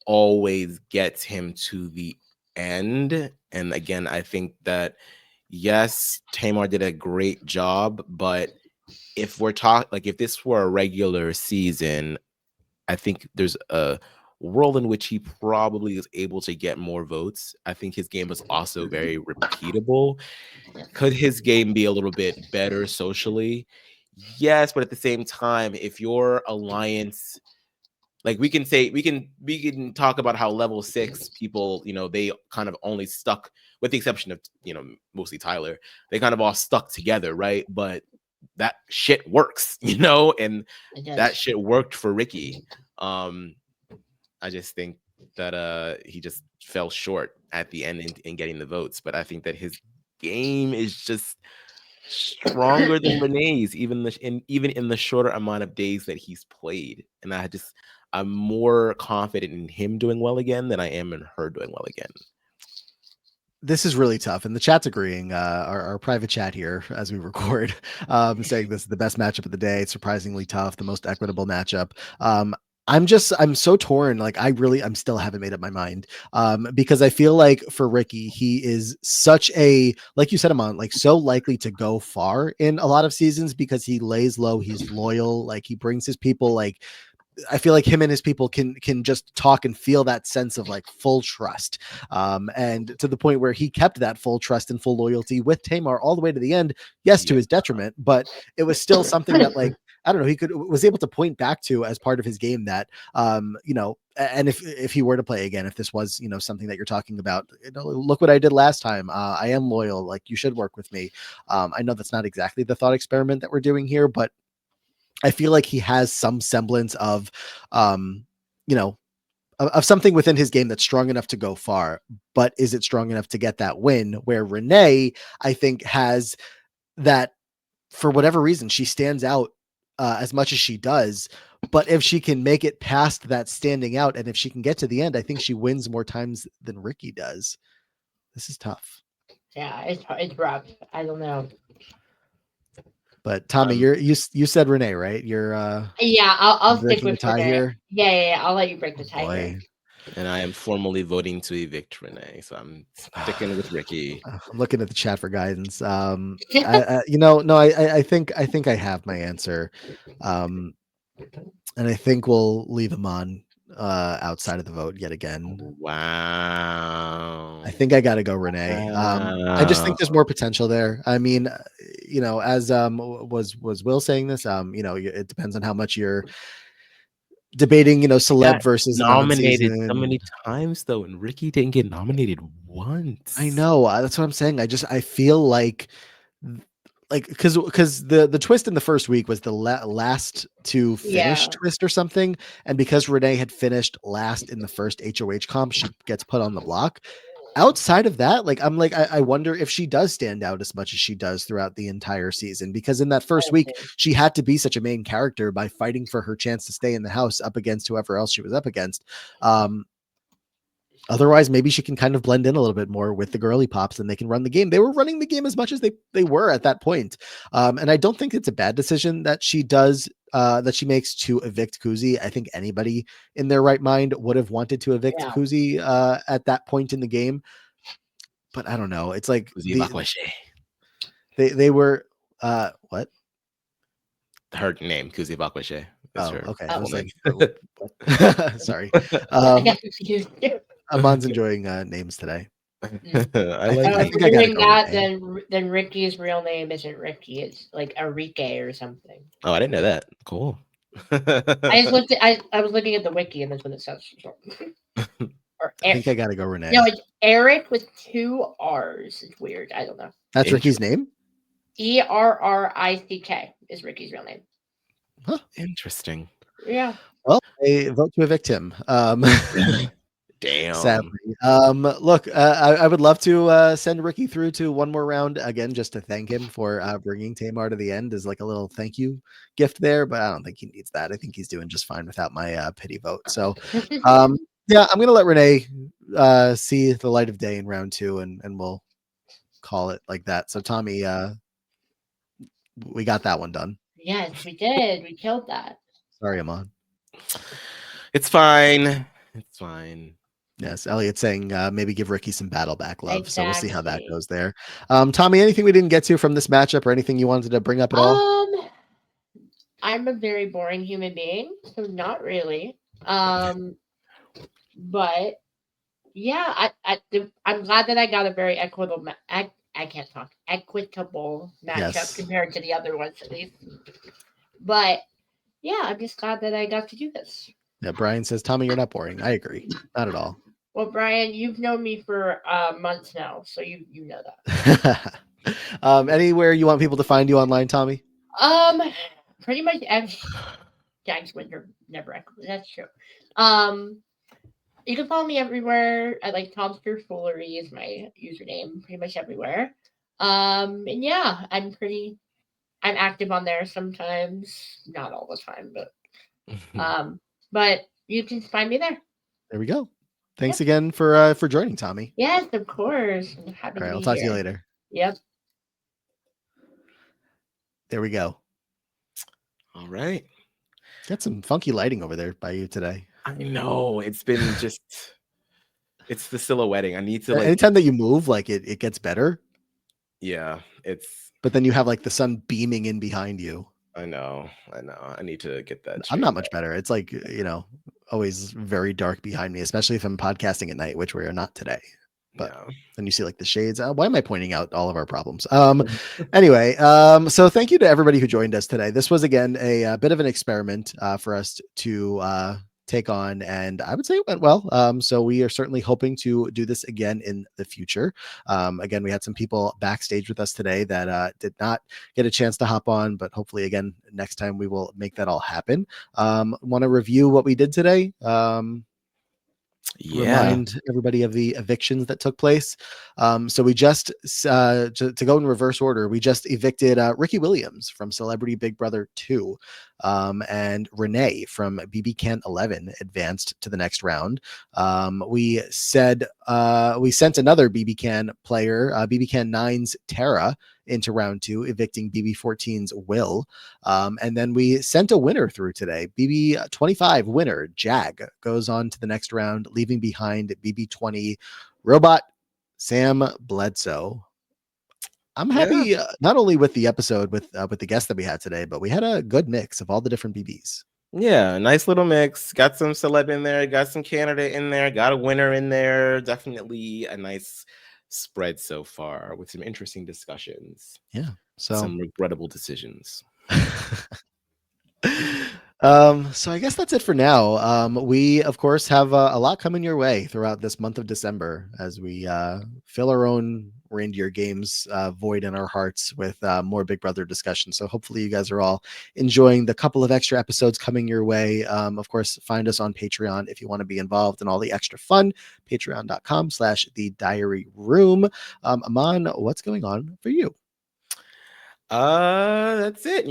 always gets him to the end. And again, I think that yes, Tamar did a great job, but if we're if this were a regular season, I think there's a world in which he probably is able to get more votes. I think his game was also very repeatable. Could his game be a little bit better socially? Yes, but at the same time, if your alliance, like we can talk about how level 6 people, they kind of only stuck, with the exception of, mostly Tyler, they kind of all stuck together, right? But that shit works, and that shit worked for Ricky. I just think that he just fell short at the end in getting the votes, but I think that his game is just stronger than Renee's, even in the shorter amount of days that he's played. And I'm more confident in him doing well again than I am in her doing well again. this is really tough, and the chat's agreeing. Our private chat here as we record, saying this is the best matchup of the day. It's surprisingly tough, the most equitable matchup. I'm so torn. Like I'm still haven't made up my mind. Because I feel like for Ricky, he is such a, like you said, Amon, like so likely to go far in a lot of seasons because he lays low, he's loyal, like he brings his people, like I feel like him and his people can just talk and feel that sense of like full trust. And to the point where he kept that full trust and full loyalty with Tamar all the way to the end. Yes, to his detriment, but it was still something that like, I don't know, he was able to point back to as part of his game that, you know, and if he were to play again, if this was, you know, something that you're talking about, you know, look what I did last time. I am loyal. Like you should work with me. I know that's not exactly the thought experiment that we're doing here, but I feel like he has some semblance of, you know, of something within his game that's strong enough to go far, but is it strong enough to get that win? Where Renee, I think, has that for whatever reason, she stands out as much as she does. But if she can make it past that standing out, and if she can get to the end, I think she wins more times than Ricky does. This is tough. Yeah, it's rough. I don't know. But Tommy, you said Renee, right? You're yeah, I'll stick breaking the with tie Renee. here. Yeah. I'll let you break the tie Boy. here. And I am formally voting to evict Renee, so I'm sticking with Ricky. I'm looking at the chat for guidance. You know, no, I think I have my answer, and I think we'll leave him on outside of the vote yet again. Wow. I think I got to go Renee. I just think there's more potential there. I mean, you know, as was Will saying this, you know, it depends on how much you're debating, you know, celeb versus nominated non-season. so many times though, and Ricky didn't get nominated once. I know. That's what I'm saying. I feel like because the twist in the first week was the last to finish twist or something, and because Renee had finished last in the first HOH comp, she gets put on the block. Outside of that, like I wonder if she does stand out as much as she does throughout the entire season, because in that first week she had to be such a main character by fighting for her chance to stay in the house up against whoever else she was up against. Otherwise, maybe she can kind of blend in a little bit more with the girly pops and they can run the game. They were running the game as much as they were at that point. And I don't think it's a bad decision that she does, that she makes to evict Kuzi. I think anybody in their right mind would have wanted to evict Kuzi at that point in the game. But I don't know. It's like they were, what? Her name, Kuzi Bakwashe. Okay. I was like, sorry. Amon's enjoying names today. I think I got go then Ricky's real name isn't Ricky. It's like Enrique or something. Oh, I didn't know that. Cool. I was looking at the wiki and that's what it says. I think I gotta go Renee. No, it's Eric with 2 R's. It's weird. I don't know. That's Ricky's name? ERRICK is Ricky's real name. Huh. Interesting. Yeah. Well, I vote to evict him. Damn. Sadly. Look, I would love to send Ricky through to one more round again, just to thank him for bringing Tamar to the end as like a little thank you gift there, but I don't think he needs that. I think he's doing just fine without my pity vote. So, yeah, I'm gonna let Renee see the light of day in round 2, and we'll call it like that. So, Tommy, we got that one done. Yes, we did. We killed that. Sorry, Amon. It's fine. It's fine. Yes, Elliott saying maybe give Ricky some battle back love. Exactly. So we'll see how that goes there. Tommy, anything we didn't get to from this matchup or anything you wanted to bring up at all? I'm a very boring human being, so not really. But yeah, I'm glad that I got a very equitable equitable matchup compared to the other ones at least. But yeah, I'm just glad that I got to do this. Yeah, Brian says, Tommy, you're not boring. I agree. Not at all. Well, Brian, you've known me for months now, so you know that. Anywhere you want people to find you online, Tommy? Pretty much Jags Winter never. That's true. You can follow me everywhere. I like Tomster Foolery is my username, pretty much everywhere. And yeah, I'm active on there sometimes, not all the time, but you can find me there. There we go. thanks again for joining, Tommy. Yes, of course. I'm happy All right, to I'll be talk to you here. later. Yep. There we go. All right. Got some funky lighting over there by you today. I know it's been just. It's the silhouetting. I need to Anytime that you move, like it gets better. Yeah, it's. But then you have like the sun beaming in behind you. I know. I need to get that. I'm not much better. It's like, always very dark behind me, especially if I'm podcasting at night, which we are not today. But then you see like the shades. Why am I pointing out all of our problems? Anyway, so thank you to everybody who joined us today. This was again a bit of an experiment for us to take on, and I would say it went well. So we are certainly hoping to do this again in the future. Again, we had some people backstage with us today that did not get a chance to hop on, but hopefully again next time we will make that all happen. Want to review what we did today? Remind everybody of the evictions that took place. So we just to go in reverse order, we just evicted Ricky Williams from Celebrity Big Brother 2, and Renee from BB Can 11 advanced to the next round. We sent another BB Can player, BB Can 9's Tera, into round 2, evicting BB14's Will. And then we sent a winner through today. BB25 winner Jag goes on to the next round, leaving behind BB20 robot Sam Bledsoe. I'm happy not only with the episode with the guests that we had today, but we had a good mix of all the different BBs. Yeah, nice little mix. Got some celeb in there, got some candidate in there, got a winner in there. Definitely a nice spread so far with some interesting discussions. Yeah. So some regrettable decisions. So I guess that's it for now. We of course have a lot coming your way throughout this month of December as we fill our own reindeer games void in our hearts with more Big Brother discussion. So hopefully you guys are all enjoying the couple of extra episodes coming your way. Of course, find us on Patreon if you want to be involved in all the extra fun. Patreon.com/The Diary Room. Aman, what's going on for you? That's it.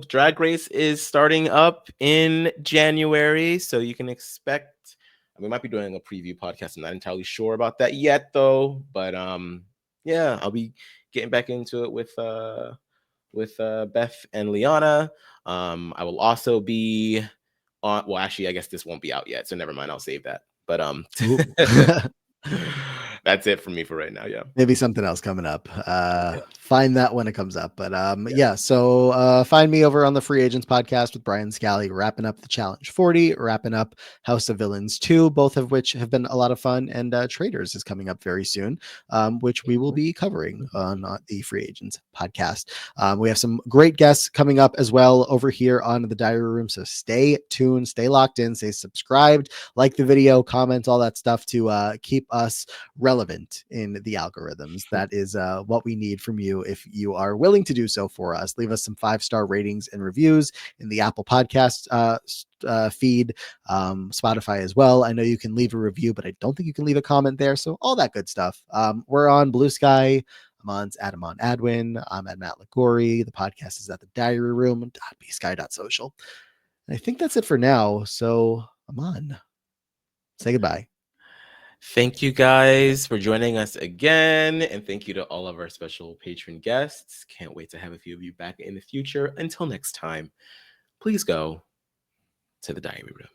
Drag Race is starting up in January, so you can expect. We might be doing a preview podcast. I'm not entirely sure about that yet, though. But yeah, I'll be getting back into it with Beth and Liana. I will also be on. Well, actually, I guess this won't be out yet, so never mind. I'll save that. But that's it for me for right now. Yeah, maybe something else coming up. Find that when it comes up. But yeah, so find me over on the Free Agents podcast with Brian Scally, wrapping up the Challenge 40, wrapping up House of Villains 2, both of which have been a lot of fun, and Traders is coming up very soon, which we will be covering on the Free Agents podcast. We have some great guests coming up as well over here on the Diary Room, so stay tuned, stay locked in, stay subscribed, like the video, comment, all that stuff to keep us relevant in the algorithms. That is what we need from you. If you are willing to do so for us, leave us some 5-star ratings and reviews in the Apple Podcast feed, Spotify as well. I know you can leave a review, but I don't think you can leave a comment there. So all that good stuff. We're on Blue Sky. Aman's at Aman Adwin. I'm at Matt Ligori. The podcast is at the Diary Room. .bsky.social. And I think that's it for now. So Aman, say goodbye. Thank you guys for joining us again. And thank you to all of our special patron guests. Can't wait to have a few of you back in the future. Until next time, please go to the Diary Room.